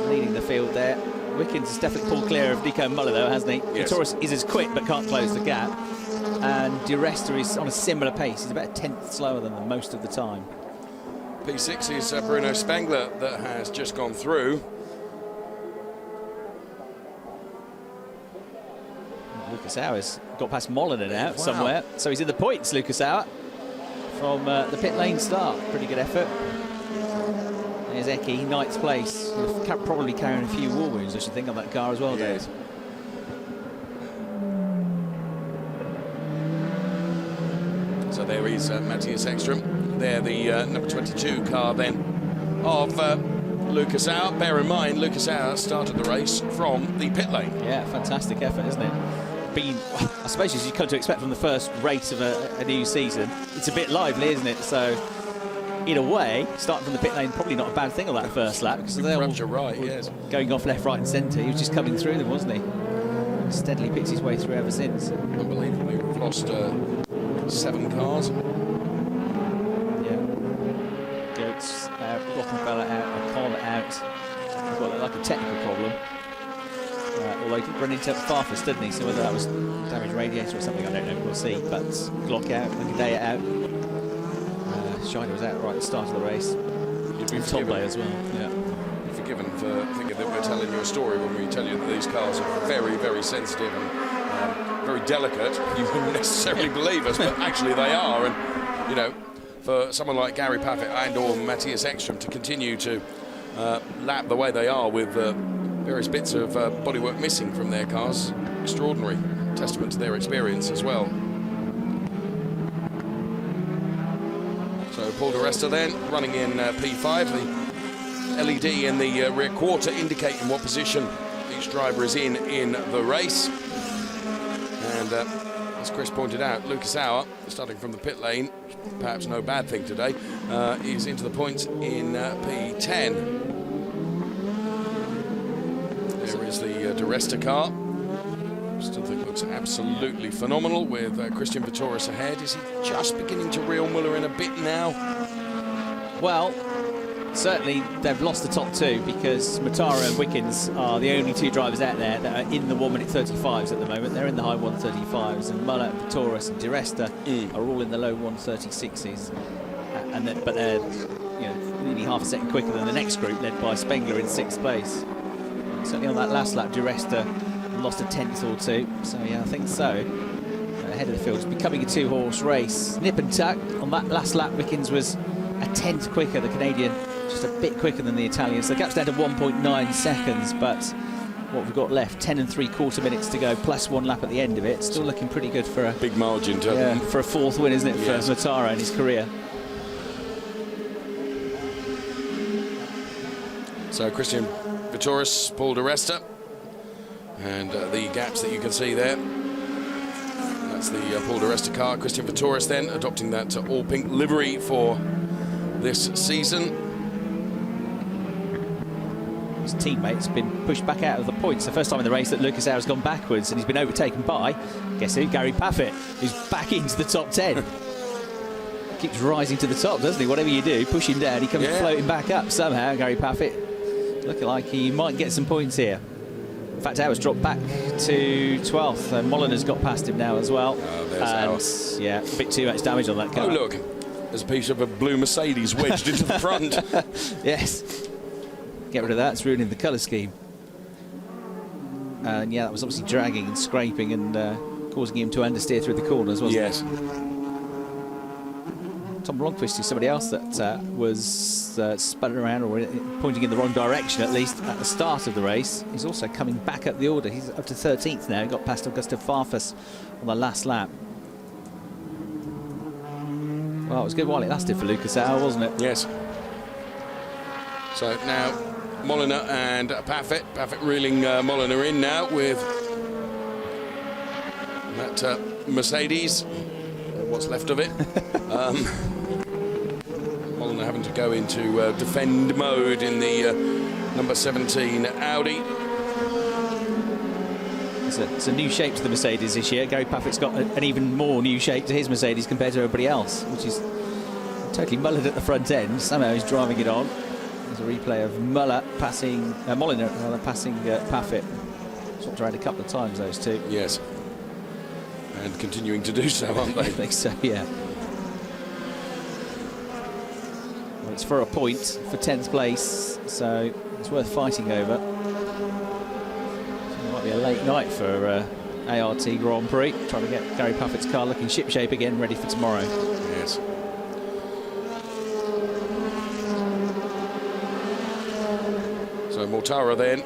Leading the field there. Wickens has definitely pulled clear of Nico Müller, though, hasn't he? Yes. Vitoris is as quick, but can't close the gap. And Di Resta is on a similar pace. He's about a tenth slower than them most of the time. P6 is Bruno Spengler that has just gone through. Lucas Auer's got past Mollinen out somewhere. So he's in the points, Lucas Auer, from the pit lane start. Pretty good effort. There's Eki, 9th place. Probably carrying a few war wounds, I should think, on that car as well, Dave. Yes. So there is Matthias Ekström. There, the number 22 car then of Lucas Auer. Bear in mind, Lucas Auer started the race from the pit lane. Yeah, fantastic effort, isn't it? I suppose as you come to expect from the first race of a new season, it's a bit lively, isn't it? So, in a way, starting from the pit lane, probably not a bad thing on that first lap, because they're all going off left, right and centre. He was just coming through them, wasn't he? Steadily picked his way through ever since. Unbelievably, we've lost 7 cars. Yeah. Gertz out, Rockefeller out, Ocon out. He's got like a technical problem. Although he did run into Farfus, didn't he? So whether that was damaged radiator or something, I don't know. We'll see. But Glock out, Lagardea out. Schneider was out right at the start of the race. And Tomley as well. Yeah. You're forgiven for thinking that we're telling you a story when we tell you that these cars are very, very sensitive and very delicate. You wouldn't necessarily believe us, but actually they are. And you know, for someone like Gary Paffett and/or Matthias Ekström to continue to lap the way they are with various bits of bodywork missing from their cars, extraordinary testament to their experience as well. So Paul Di Resta then running in P5, the LED in the rear quarter indicating what position each driver is in the race. And as Chris pointed out, Lucas Auer, starting from the pit lane, perhaps no bad thing today, is into the points in P10. There is the Di Resta car. Still think looks absolutely phenomenal with Christian Vitoris ahead. Is he just beginning to reel Müller in a bit now? Well, certainly they've lost the top 2 because Mortara and Wickens are the only 2 drivers out there that are in the 1-minute 35s at the moment. They're in the high 135s, and Müller, Vitoris and Di Resta are all in the low 136s. But they're nearly half a second quicker than the next group, led by Spengler in 6th place. Certainly on that last lap, Di Resta lost a tenth or 2, so yeah, I think so. Ahead of the field, it's becoming a 2-horse race. Nip and tuck on that last lap. Wickens was a tenth quicker, the Canadian, just just a bit quicker than the Italians. The gap's down to 1.9 seconds, but what we've got left, 10 3/4 minutes to go, plus 1 lap at the end of it. Still looking pretty good for a big margin for a 4th win, isn't it, for Mortara in his career. So Christian Vitoris, Paul di Resta, and the gaps that you can see there. That's the Paul di Resta car. Christian Vitoris then adopting that all-pink livery for this season. His teammate's been pushed back out of the points. The first time in the race that Lucas Auer's gone backwards, and he's been overtaken by, guess who, Gary Paffett, who's back into the top 10. Keeps rising to the top, doesn't he? Whatever you do, push him down, he comes floating back up somehow. Gary Paffett looking like he might get some points here. In fact, Auer's dropped back to 12th. Molyneux's got past him now as well. Oh, there's yeah, a bit too much damage on that car. Oh, look, there's a piece of a blue Mercedes wedged into the front. Yes. Get rid of that, it's ruining the colour scheme. And yeah, that was obviously dragging and scraping and causing him to understeer through the corners, wasn't it? Yes. Tom Blomqvist is somebody else that was spun around or pointing in the wrong direction, at least at the start of the race. He's also coming back up the order. He's up to 13th now. He got past Augusto Farfus on the last lap. Well, it was good while it lasted for Lucas Auer, wasn't it? Yes. So now Molyneux and Paffett. Paffett reeling Molyneux in now with that Mercedes, what's left of it. Molyneux having to go into defend mode in the number 17 Audi. It's a new shape to the Mercedes this year. Gary Paffett's got an even more new shape to his Mercedes compared to everybody else, which is totally mullered at the front end. Somehow he's driving it on. There's a replay of Molyneux passing Paffett. Swapped around a couple of times, those two. Yes. And continuing to do so, aren't they? I think so, yeah. Well, it's for a point, for 10th place, so it's worth fighting over. It might be a late night for ART Grand Prix, trying to get Gary Paffett's car looking shipshape again, ready for tomorrow. Yes. So Mortara then,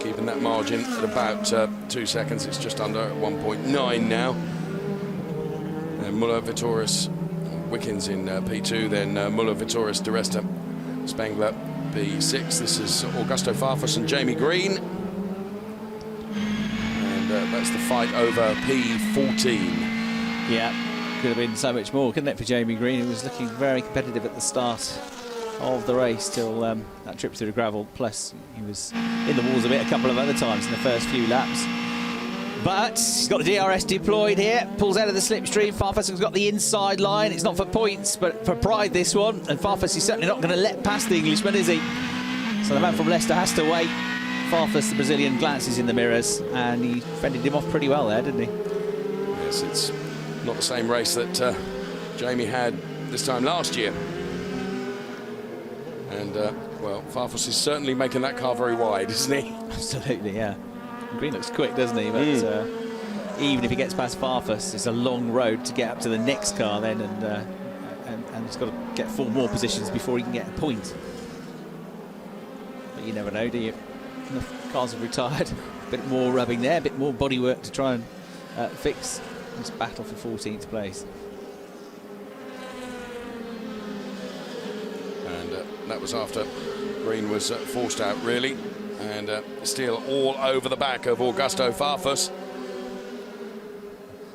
keeping that margin at about 2 seconds. It's just under 1.9 now. And Muller, Vitoris, Wickens in P2, then Muller, Vitoris, di Resta, Spengler, P6. This is Augusto Farfus and Jamie Green. And that's the fight over P14. Yeah, could have been so much more, couldn't it, for Jamie Green? He was looking very competitive at the start of the race till that trip through the gravel. Plus, he was in the walls a bit a couple of other times in the first few laps. But he's got the DRS deployed here, pulls out of the slipstream. Farfus has got the inside line. It's not for points, but for pride, this one. And Farfus is certainly not going to let past the Englishman, is he? So the man from Leicester has to wait. Farfus, the Brazilian, glances in the mirrors, and he fended him off pretty well there, didn't he? Yes, it's not the same race that Jamie had this time last year. And, well, Farfus is certainly making that car very wide, isn't he? Absolutely, yeah. Green looks quick, doesn't he? But even if he gets past Farfus, it's a long road to get up to the next car then, and he's got to get 4 more positions before he can get a point. But you never know, do you? The cars have retired. A bit more rubbing there, a bit more bodywork to try and fix this battle for 14th place. That was after Green was forced out, really, and still all over the back of Augusto Farfus.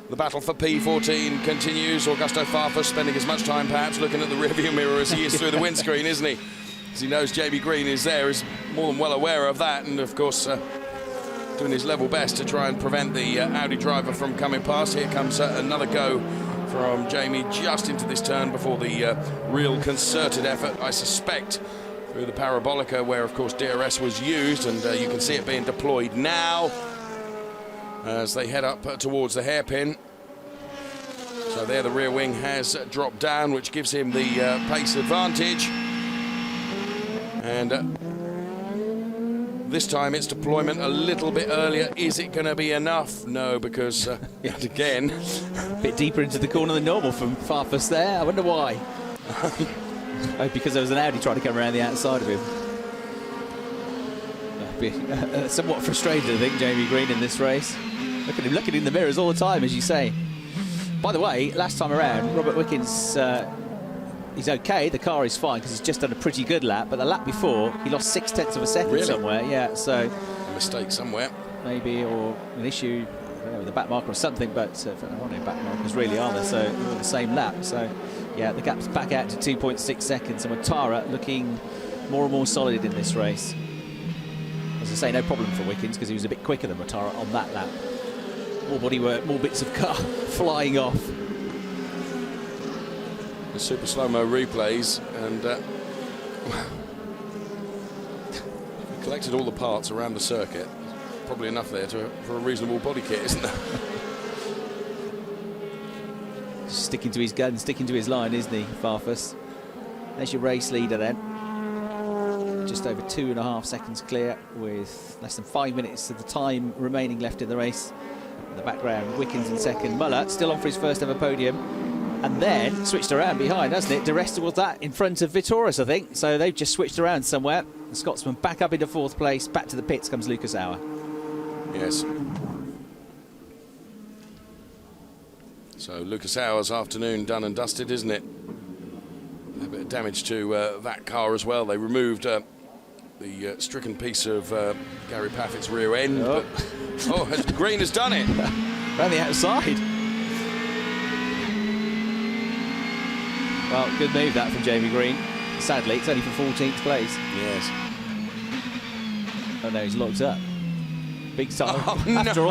The battle for P14 continues. Augusto Farfus spending as much time perhaps looking at the rearview mirror as he is through the windscreen, isn't he? Because he knows Jamie Green is there, is more than well aware of that, and of course doing his level best to try and prevent the Audi driver from coming past. Here comes another go from Jamie just into this turn before the real concerted effort, I suspect, through the parabolica where, of course, DRS was used, and you can see it being deployed now as they head up towards the hairpin. So there the rear wing has dropped down, which gives him the pace advantage. And this time it's deployment a little bit earlier. Is it going to be enough? No, because yet again, a bit deeper into the corner than normal from Farfus there. I wonder why. Oh, because there was an Audi trying to come around the outside of him. Somewhat frustrated, I think, Jamie Green in this race. Look at him looking in the mirrors all the time, as you say. By the way, last time around, Robert Wickens, he's okay. The car is fine because he's just done a pretty good lap. But the lap before, he lost 0.6 of a second somewhere. Yeah, so a mistake somewhere, maybe, or an issue with the back marker or something. But no back markers really are there. So all the same lap. So yeah, the gap's back out to 2.6 seconds. And Mortara looking more and more solid in this race. As I say, no problem for Wickens because he was a bit quicker than Mortara on that lap. More bodywork, more bits of car flying off. The super slow-mo replays, and we collected all the parts around the circuit. Probably enough there for a reasonable body kit, isn't there? Sticking to his gun, sticking to his line, isn't he, Farfus? There's your race leader then. Just over 2.5 seconds clear with less than 5 minutes of the time remaining left in the race. In the background, Wickens in second. Muller still on for his first ever podium. And then switched around behind, hasn't it? Duresta was that in front of Vitoris, I think. So they've just switched around somewhere. The Scotsman back up into 4th place. Back to the pits comes Lucas Auer. Yes. So Lucas Auer's afternoon done and dusted, isn't it? A bit of damage to that car as well. They removed the stricken piece of Gary Paffett's rear end. Oh, but, Green has done it. Around the outside. Well, good move that from Jamie Green. Sadly, it's only for 14th place. Yes. Oh no, he's locked up. Big time. Oh, after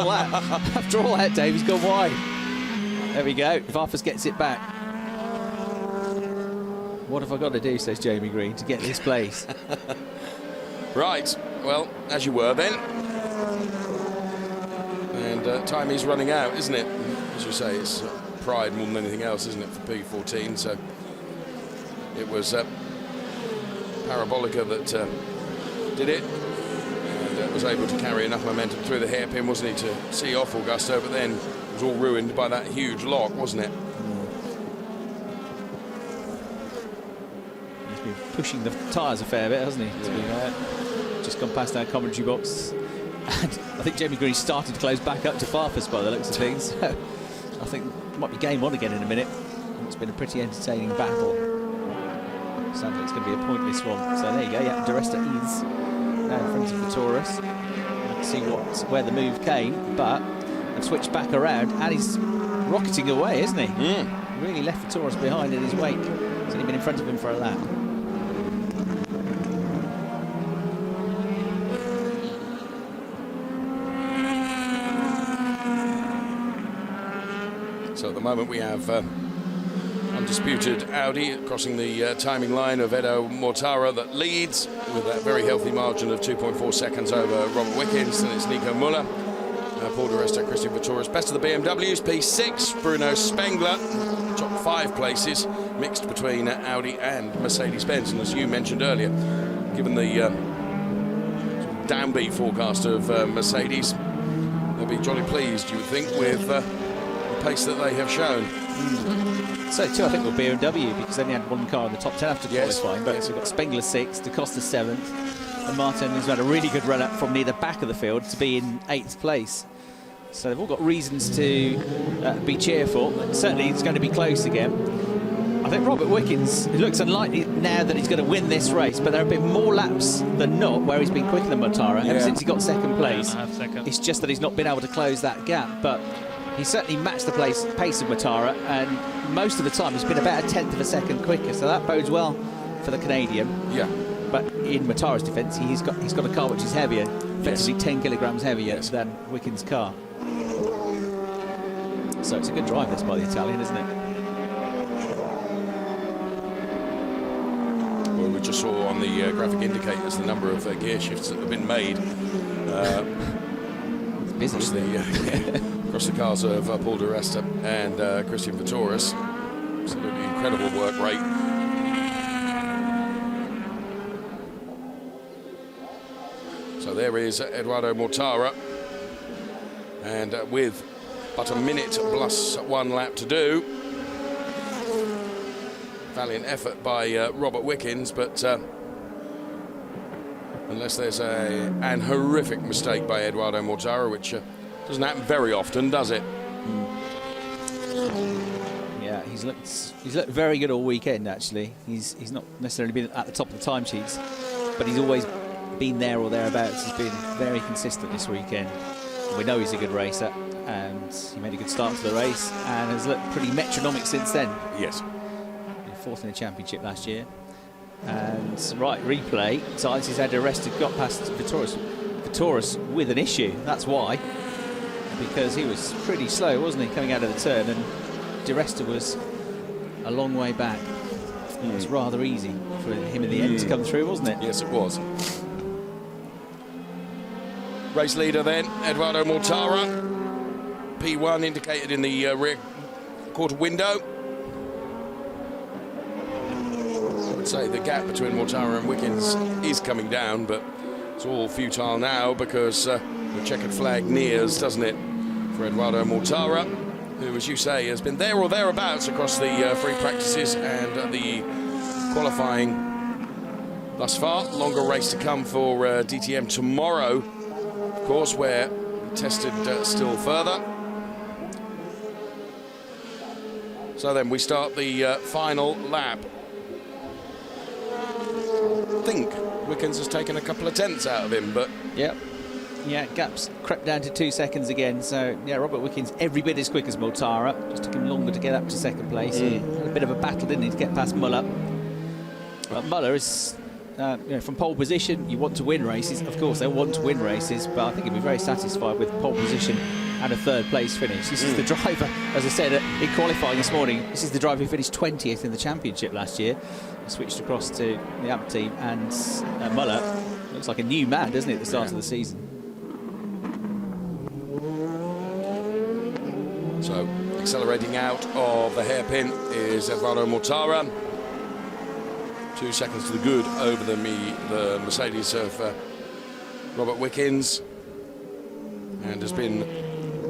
all that, Dave, he's gone wide. There we go. Varfus gets it back. What have I got to do, says Jamie Green, to get this place? Right. Well, as you were then. And time is running out, isn't it? As you say, it's pride more than anything else, isn't it, for P14? So it was Parabolica that did it, and was able to carry enough momentum through the hairpin, wasn't he, to see off Augusto, but then it was all ruined by that huge lock, wasn't it? He's been pushing the tyres a fair bit, hasn't he? To be fair. Just gone past our commentary box. And I think Jamie Green started to close back up to Farfus by the looks of things. So I think it might be game on again in a minute. It's been a pretty entertaining battle. Sounds like it's going to be a pointless one. So there you go. Yeah, Duresta is now in front of Vitoris. Let's see where the move came, but they've switched back around and he's rocketing away, isn't he? Really left Vitoris behind in his wake. He's only been in front of him for a lap. So at the moment we have undisputed Audi crossing the timing line of Edo Mortara that leads with that very healthy margin of 2.4 seconds over Robert Wickens, and it's Nico Muller, Paul di Resta, Christian Vitoris. Best of the BMWs, P6, Bruno Spengler, top 5 places, mixed between Audi and Mercedes-Benz. And as you mentioned earlier, given the downbeat forecast of Mercedes, they'll be jolly pleased, you would think, with the pace that they have shown. So too, I think, with BMW, because they only had one car in the top 10 after qualifying. But we've got Spengler 6th, Da Costa 7th, and Martin has had a really good run up from near the back of the field to be in 8th place. So they've all got reasons to be cheerful. Certainly it's going to be close again. I think Robert Wickens, it looks unlikely now that he's going to win this race, but there have been more laps than not where he's been quicker than Mortara ever since he got second place. It's just that he's not been able to close that gap, but he certainly matched the pace of Mortara, and most of the time he's been about 1/10 of a second quicker, so that bodes well for the Canadian. Yeah. But in Mortara's defence, he's got a car which is heavier, effectively 10 kilograms heavier than Wickens' car. So it's a good drive this by the Italian, isn't it? Well, we just saw on the graphic indicators the number of gear shifts that have been made. It's busy, across the cars of Paul di Resta and Christian Vitoris. Absolutely incredible work rate. So there is Eduardo Mortara, and with but a minute plus 1 lap to do, valiant effort by Robert Wickens, but unless there's an horrific mistake by Eduardo Mortara, which doesn't happen very often, does it? Yeah, he's looked very good all weekend. Actually, he's not necessarily been at the top of the timesheets, but he's always been there or thereabouts. He's been very consistent this weekend. We know he's a good racer, and he made a good start to the race and has looked pretty metronomic since then. Yes. Fourth in the championship last year. And right, replay. Science has had arrested, got past Vitoris with an issue. That's why. Because he was pretty slow, wasn't he, coming out of the turn, and Di Resta was a long way back. It was rather easy for him in the end to come through, wasn't it? Yes, it was. Race leader then, Eduardo Mortara. P1 indicated in the rear quarter window. I would say the gap between Mortara and Wickens is coming down, but it's all futile now because the checkered flag nears, doesn't it, for Eduardo Mortara, who, as you say, has been there or thereabouts across the free practices and the qualifying thus far. Longer race to come for DTM tomorrow, of course, where tested still further. So then we start the final lap. I think Wickens has taken a couple of tenths out of him, but... Yep. Yeah, gaps crept down to 2 seconds again. So, yeah, Robert Wickens every bit as quick as Mortara. Just took him longer to get up to second place. He had a bit of a battle, didn't he, to get past Muller. But Muller is, from pole position, you want to win races. Of course, they want to win races, but I think he'll be very satisfied with pole position and a third place finish. This is the driver, as I said in qualifying this morning, this is the driver who finished 20th in the championship last year. He switched across to the AMP team, and Muller looks like a new man, doesn't he, at the start of the season? So, accelerating out of the hairpin is Eduardo Mortara. 2 seconds to the good over the Mercedes of Robert Wickens. And has been,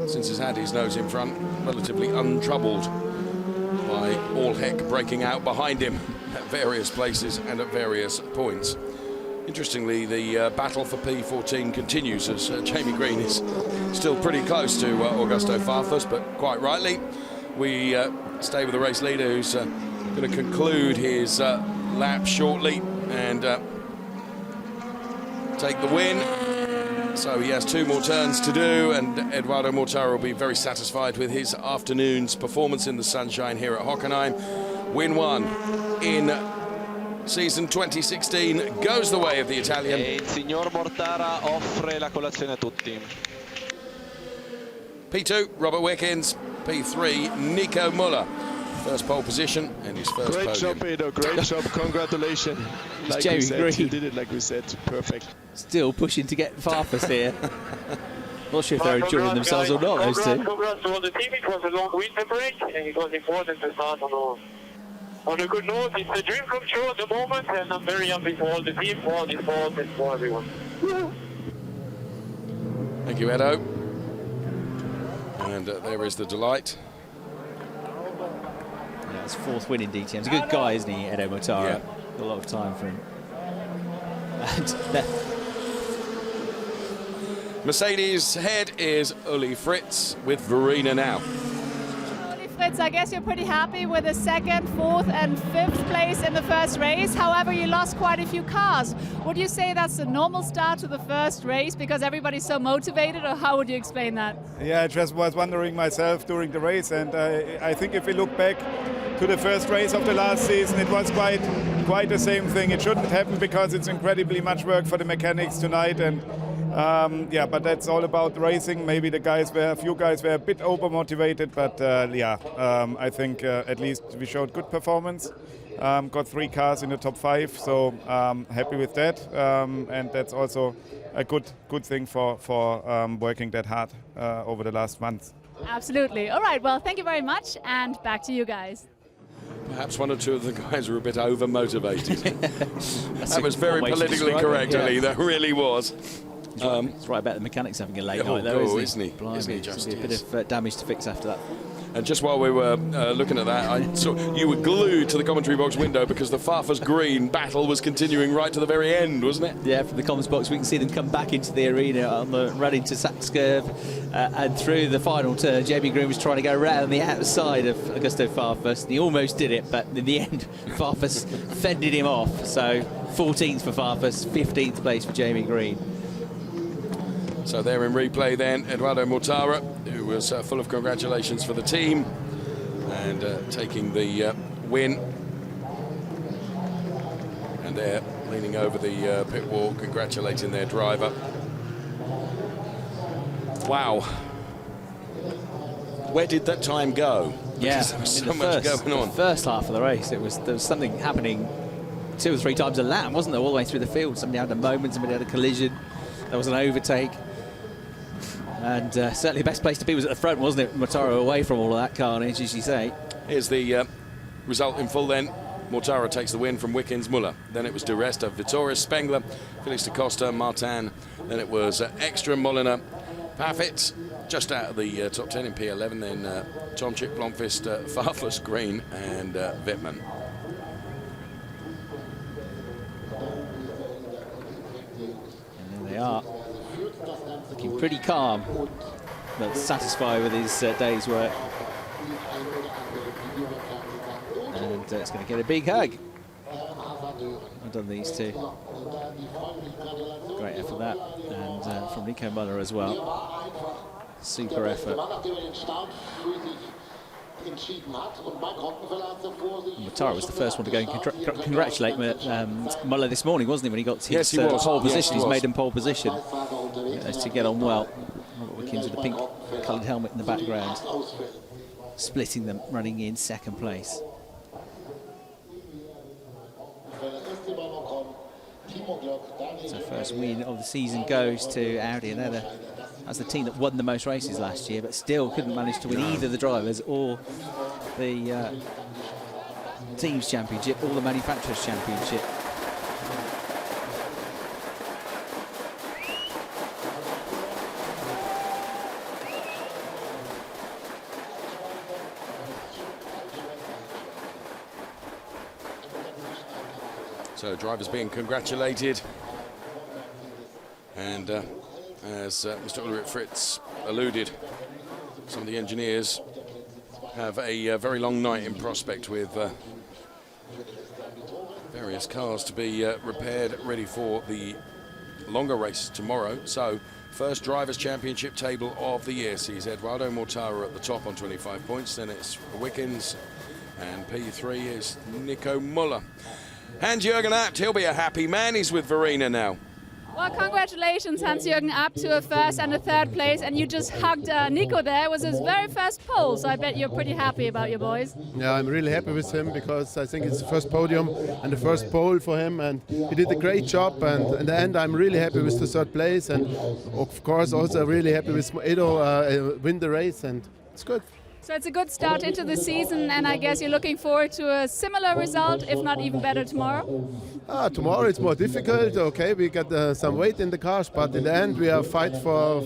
since he's had his nose in front, relatively untroubled by all heck breaking out behind him at various places and at various points. Interestingly, the battle for P14 continues as Jamie Green is still pretty close to Augusto Farfus, but quite rightly. We stay with the race leader, who's going to conclude his lap shortly and take the win. So he has 2 more turns to do, and Eduardo Mortara will be very satisfied with his afternoon's performance in the sunshine here at Hockenheim. Win 1 in season 2016 goes the way of the Italian. E il signor Mortara offre la colazione a tutti. P2, Robert Wickens. P3, Nico Muller. First pole position and his first Great podium. job, Edo. Great job. Congratulations. Like we said, you did it like we said. Perfect. Still pushing to get Farfus here. Not sure if they're enjoying themselves or not, those two. Congrats to all the team. It was a long winter break, and it was important to start on a good note. It's a dream come true at the moment, and I'm very happy for all the team, for all the sports, and for everyone. Thank you, Edo. And there is the delight. Yeah, it's 4th win in DTM. He's a good guy, isn't he, Edo Mortara? Yeah. Got a lot of time for him. And Mercedes head is Uli Fritz with Verena now. Fritz, I guess you're pretty happy with the 2nd, 4th and 5th place in the first race. However, you lost quite a few cars. Would you say that's a normal start to the first race because everybody's so motivated, or how would you explain that? Yeah, I just was wondering myself during the race, and I think if we look back to the first race of the last season, it was quite the same thing. It shouldn't happen because it's incredibly much work for the mechanics tonight, and yeah, but that's all about racing. Maybe a few guys were a bit over-motivated, but I think at least we showed good performance. Got 3 cars in the top 5, so happy with that. And that's also a good thing for working that hard over the last months. Absolutely. All right, well, thank you very much, and back to you guys. Perhaps 1 or 2 of the guys were a bit over-motivated. That was very politically correct, Ali. That really was. It's right about the mechanics having a late night, though, isn't he? Isn't he? Blimey, Just a bit of damage to fix after that. And just while we were looking at that, I saw you were glued to the commentary box window because the Farfus Green battle was continuing right to the very end, wasn't it? Yeah, from the comms box we can see them come back into the arena on the run into Saxkurv and through the final turn. Jamie Green was trying to go around the outside of Augusto Farfus, and he almost did it, but in the end Farfus fended him off. So 14th for Farfus, 15th place for Jamie Green. So there in replay then, Eduardo Mortara, who was full of congratulations for the team and taking the win. And they're leaning over the pit wall, congratulating their driver. Wow. Where did that time go? Yeah, because there was so much going on. The first half of the race, there was something happening 2 or 3 times a lap, wasn't there, all the way through the field. Somebody had a moment, somebody had a collision, there was an overtake. And certainly the best place to be was at the front, wasn't it? Mortara away from all of that carnage, as you say. Here's the result in full then. Mortara takes the win from Wickens, Muller. Then it was De Resta, Vitoris, Spengler, Felix da Costa, Martin. Then it was Ekstrom, Molina, Paffett, just out of the top 10 in P11. Then Tomczyk, Blomqvist, Farfus, Green and Wittmann. And there they are. Looking pretty calm, but satisfied with his day's work. And it's going to get a big hug. I've done these two. Great effort that. And from Nico Muller as well. Super effort. Mortara was the first one to go and congratulate Muller this morning, wasn't he, when he got to his pole position, his maiden pole position. To get on well. Robert Wickens with the pink coloured helmet in the background. Splitting them, running in second place. So first win of the season goes to Audi, and that's the team that won the most races last year, but still couldn't manage to win either the drivers or the teams championship or the manufacturers championship. So drivers being congratulated, and as Mr. Ulrich Fritz alluded, some of the engineers have a very long night in prospect with various cars to be repaired, ready for the longer race tomorrow. So first Drivers' Championship table of the year sees Eduardo Mortara at the top on 25 points, then it's Wickens, and P3 is Nico Muller. Hans-Jürgen Abt, he'll be a happy man. He's with Verena now. Well, congratulations, Hans-Jürgen Abt, to a first and a third place. And you just hugged Nico there. It was his very first pole, so I bet you're pretty happy about your boys. Yeah, I'm really happy with him because I think it's the first podium and the first pole for him. And he did a great job. And in the end, I'm really happy with the third place. And of course, also really happy with Edo win the race. And it's good. So it's a good start into the season, and I guess you're looking forward to a similar result, if not even better, tomorrow? Tomorrow it's more difficult. Okay, we got some weight in the cars, but in the end we are fight for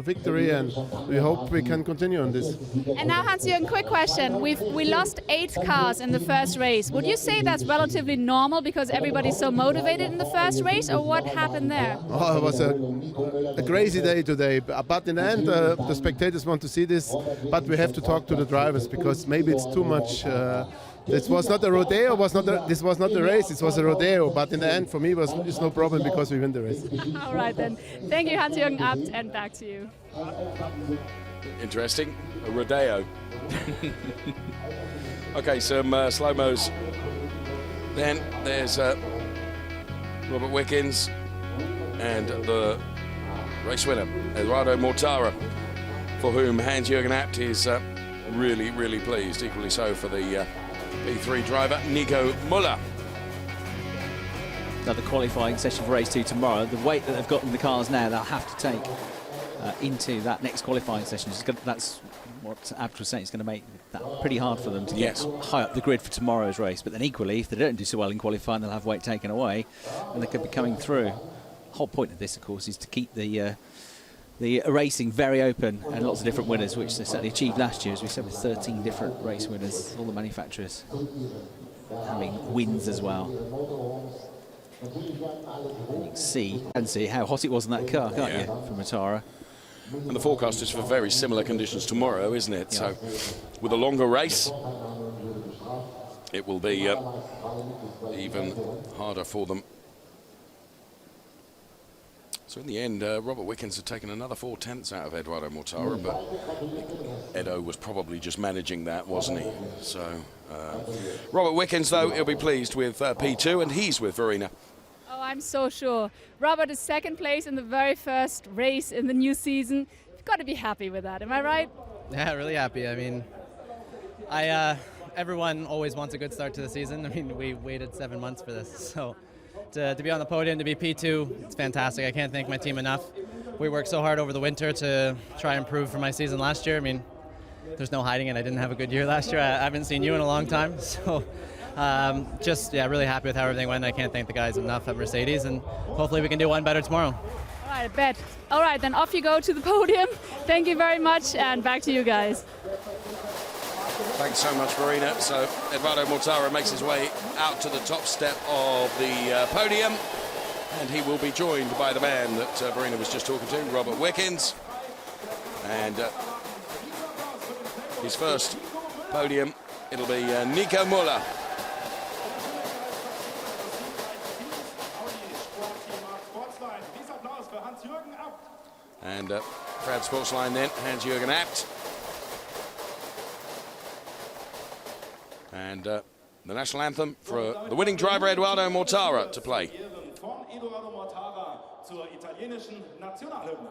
victory, and we hope we can continue on this. And now, Hans-Jürgen, quick question. We lost 8 cars in the first race. Would you say that's relatively normal because everybody's so motivated in the first race, or what happened there? Oh, it was a crazy day today, but in the end the spectators want to see this. But we have to talk to the drivers because maybe it's too much. This was not a rodeo. This was not a race. It was a rodeo. But in the end, for me, it's no problem because we win the race. All right then. Thank you, Hans-Jürgen Abt, and back to you. Interesting. A rodeo. Okay, some slow-mos. Then there's Robert Wickens and the race winner, Eduardo Mortara, for whom Hans-Jürgen Abt is really, really pleased. Equally so for the P3 driver, Nico Muller. Another qualifying session for race 2 tomorrow. The weight that they've got in the cars now, they'll have to take into that next qualifying session. That's what Abt was saying. It's going to make that pretty hard for them to get high up the grid for tomorrow's race. But then equally, if they don't do so well in qualifying, they'll have weight taken away, and they could be coming through. The whole point of this, of course, is to keep the the racing very open and lots of different winners, which they certainly achieved last year, as we said, with 13 different race winners, all the manufacturers having wins as well. And you can see how hot it was in that car, can't you, from Mortara. And the forecast is for very similar conditions tomorrow, isn't it? So with a longer race, it will be even harder for them. So in the end, Robert Wickens had taken another 4/10 out of Eduardo Mortara, but Edo was probably just managing that, wasn't he? So Robert Wickens, though, he'll be pleased with P2, and he's with Verena. Oh, I'm so sure. Robert is second place in the very first race in the new season. You've got to be happy with that, am I right? Yeah, really happy. I mean, everyone always wants a good start to the season. I mean, we waited 7 months for this, so to be on the podium, to be P2, it's fantastic. I can't thank my team enough. We worked so hard over the winter to try and improve from my season last year. I mean, there's no hiding it. I didn't have a good year last year. I haven't seen you in a long time, so really happy with how everything went. I can't thank the guys enough at Mercedes, and hopefully we can do one better tomorrow. All right, I bet. All right, then off you go to the podium. Thank you very much, and back to you guys. Thanks so much, Verena. So Eduardo Mortara makes his way out to the top step of the podium, and he will be joined by the man that Verena was just talking to, Robert Wickens. And his first podium, it'll be Nico Müller. And Proud Sportsline then, Hans-Jürgen Abt. And the national anthem for the winning driver Eduardo Mortara to play. Eduardo Mortara zur italienischen Nationalhymne.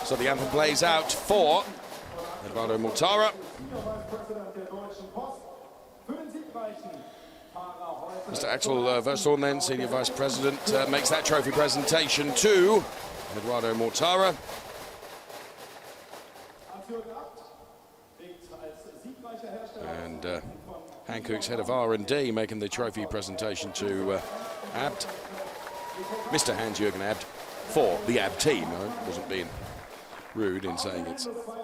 So the anthem plays out for Eduardo Mortara. Mr. Axel Verstorn then, Senior Vice President, makes that trophy presentation to Eduardo Mortara. And Hankook's head of R&D making the trophy presentation to Abt. Mr. Hans-Jürgen Abt for the Abt team. I wasn't being rude in saying it's for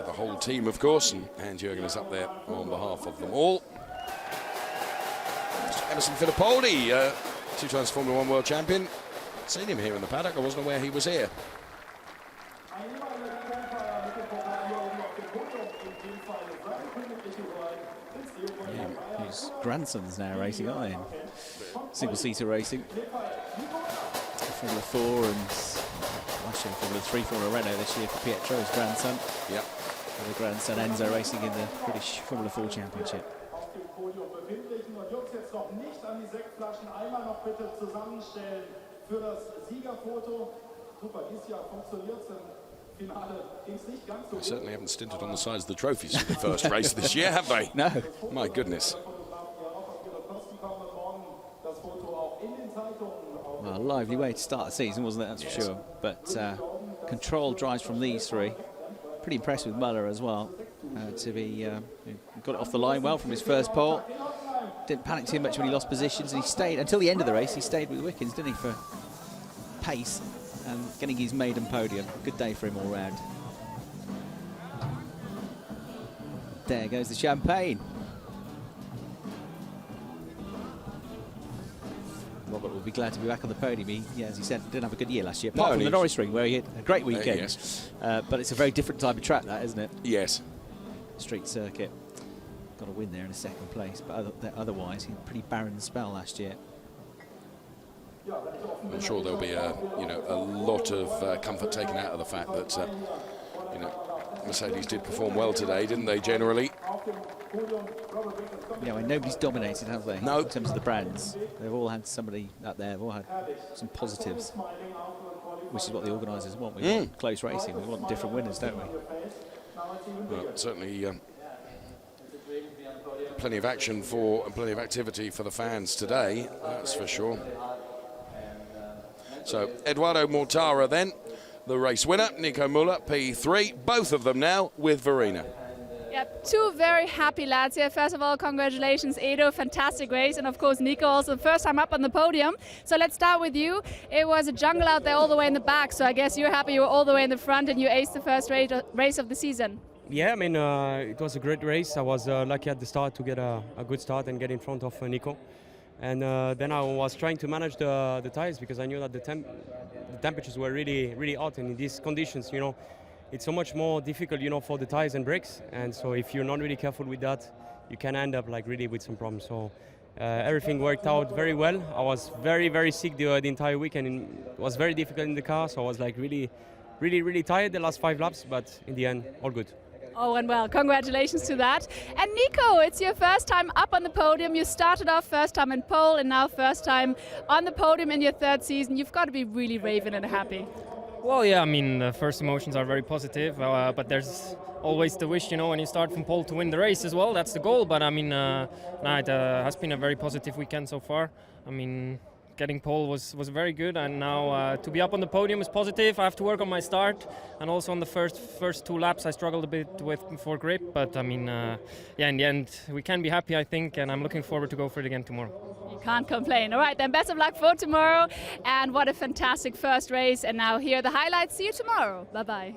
the whole team, of course, and Hans-Jürgen is up there on behalf of them all. Mr. Emerson Fittipaldi, 2 times Formula 1 world champion. Seen him here in the paddock. I wasn't aware he was here. Yeah, his grandson's now racing, aren't they? Single-seater racing. Formula 4 and actually Formula 3, Formula Renault this year for Pietro's grandson. Yep. And the grandson Enzo racing in the British Formula 4 Championship. They certainly haven't stinted on the size of the trophies for the first race this year, have they? No. My goodness. Well, a lively way to start the season, wasn't it? That's for sure. But controlled drives from these three. Pretty impressed with Muller as well. To be got it off the line well from his first pole. Didn't panic too much when he lost positions, and he stayed until the end of the race. He stayed with Wickens, didn't he, for pace and getting his maiden podium. Good day for him all round. There goes the champagne. Robert will be glad to be back on the podium. He, yeah, as you said, didn't have a good year last year, No, apart from the Norris Ring, where he had a great weekend. Yes. But it's a very different type of track, that, isn't it? Yes. Street circuit. Got a win there in a second place, but otherwise, he had a pretty barren spell last year. I'm sure there'll be a lot of comfort taken out of the fact that Mercedes did perform well today, didn't they? Generally. Yeah, well, nobody's dominated, have they? No. In terms of the brands, they've all had somebody up there. They've all had some positives, which is what the organisers want. We want close racing. We want different winners, don't we? Well, certainly. Plenty of action and plenty of activity for the fans today, that's for sure. So Eduardo Mortara then, the race winner, Nico Müller, P3, both of them now with Verena. Yep, two very happy lads here. First of all, congratulations, Edo, fantastic race, and of course Nico, also the first time up on the podium. So let's start with you. It was a jungle out there all the way in the back, so I guess you're happy you were all the way in the front and you aced the first race of the season. Yeah, I mean, it was a great race. I was lucky at the start to get a good start and get in front of Nico. And then I was trying to manage the tires because I knew that the temperatures were really, really hot. And in these conditions, it's so much more difficult, for the tires and brakes. And so if you're not really careful with that, you can end up really with some problems. So everything worked out very well. I was very, very sick the entire weekend. And it was very difficult in the car. So I was really, really, really tired the last 5 laps. But in the end, all good. Oh, and well, congratulations to that. And Nico, it's your first time up on the podium. You started off first time in pole and now first time on the podium in your third season. You've got to be really raving and happy. Well, yeah, I mean, the first emotions are very positive, but there's always the wish, when you start from pole to win the race as well. That's the goal, but I mean, it has been a very positive weekend so far. I mean, getting pole was very good, and now to be up on the podium is positive. I have to work on my start, and also on the first 2 laps I struggled a bit for grip, but I mean, yeah, in the end we can be happy, I think, and I'm looking forward to go for it again tomorrow. You can't complain. All right, then best of luck for tomorrow, and what a fantastic first race. And now here are the highlights. See you tomorrow. Bye-bye.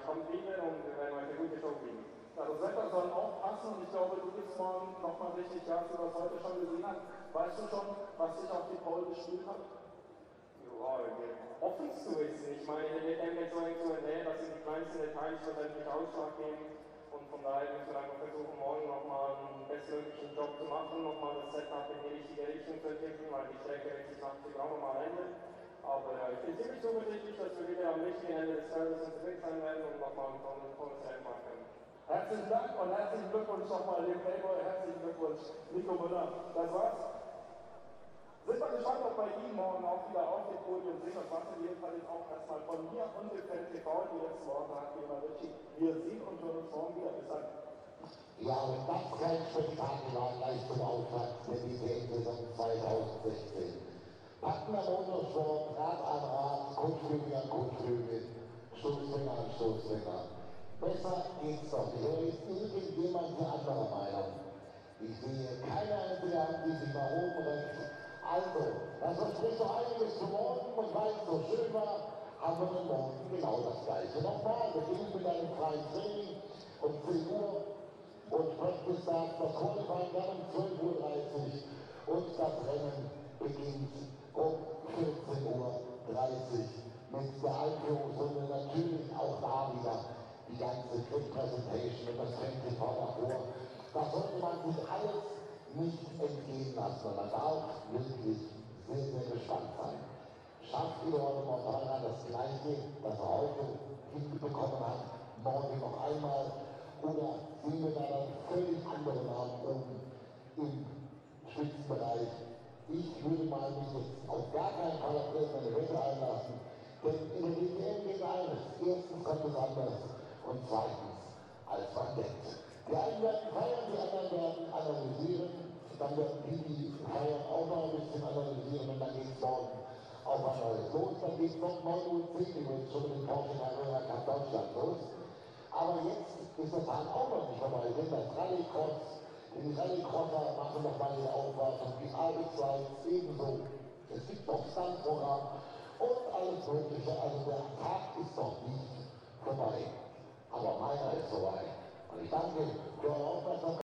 Kompliment und wir werden heute eine gute Show kriegen. Das Wetter soll auch passen und ich glaube, du gibst morgen nochmal richtig Gas, wie du das heute schon gesehen hast. Weißt du schon, was dich auf die Pole gespielt hat? Ja, hoffst du es nicht. Ich meine, wir werden jetzt so in der, das sind die kleinsten Details, die letztendlich Ausschlag geben. Und von daher müssen wir einfach versuchen, morgen nochmal einen bestmöglichen Job zu machen, nochmal das Setup in die richtige Richtung zu entwickeln, weil die Strecke wird sich nach auch nochmal ändern. Aber ich bin ziemlich zuversichtlich, dass wir wieder am richtigen Ende des Feldes unterwegs sein werden und nochmal ein tolles Rennen machen können. Herzlichen Dank und herzlichen Glückwunsch nochmal dem Playboy. Herzlichen Glückwunsch, Nico Müller. Das war's. Sind wir gespannt, ob bei Ihnen morgen auch wieder auf dem Podium sind. Das war in jedem Fall jetzt auch erstmal von mir und dem Fan TV, die letzten Morgenratgeber richtig wir sehen und hören uns morgen wieder. Bis dann. Ja, und das kein Spektakel war gleich zum Auftakt der DTM-Saison 2016. Packender Motorsport, Rad an Rad, Kotflügel an Kotflügel, Stoßdränger an Stoßdränger. Besser geht's doch nicht. Oder ist irgendjemand hier anderer Meinung? Ich sehe keine einzige Hand, die sich nach oben rechts. Also, das verspricht doch einiges für morgen und weil es so schön war, haben wir dann morgen genau das Gleiche. Nochmal, beginnen mit einem freien Training um 10 Uhr und Practice Start, das Qualifying dann um 12:30 Uhr und das Rennen beginnt um 14:30 Uhr mit der Einführungsrunde, natürlich auch da wieder die ganze Quick Presentation und das Fan-TV davor. Da sollte man sich alles nicht entgehen lassen, und man darf wirklich sehr, sehr gespannt sein. Schafft Eduardo Mortara das Gleiche, das er heute hinbekommen hat, morgen noch einmal, oder sehen wir da einen völlig anderen Namen oben im Spitzenbereich? Ich würde mal mich jetzt auf gar keinen Fall auf eine Wette einlassen, denn in der DTM geht eines. Erstens kommt es anders und zweitens, als man denkt. Die einen werden feiern, die anderen werden analysieren, dann werden die feiern auch noch ein bisschen analysieren und dann geht es morgen auf ein neues los. Dann geht es noch 9:10 Uhr übrigens schon mit dem Porsche Carrera Cup Deutschland los. Aber jetzt ist das Tag auch noch nicht vorbei, denn das Rallycross, die Rallycrosser machen noch mal die Aufwartung, die Arbeitslights ebenso. Es gibt noch Standprogramm und alles Mögliche. Also der Tag ist noch nicht vorbei. Aber meiner ist vorbei. Und ich danke für eure Aufmerksamkeit.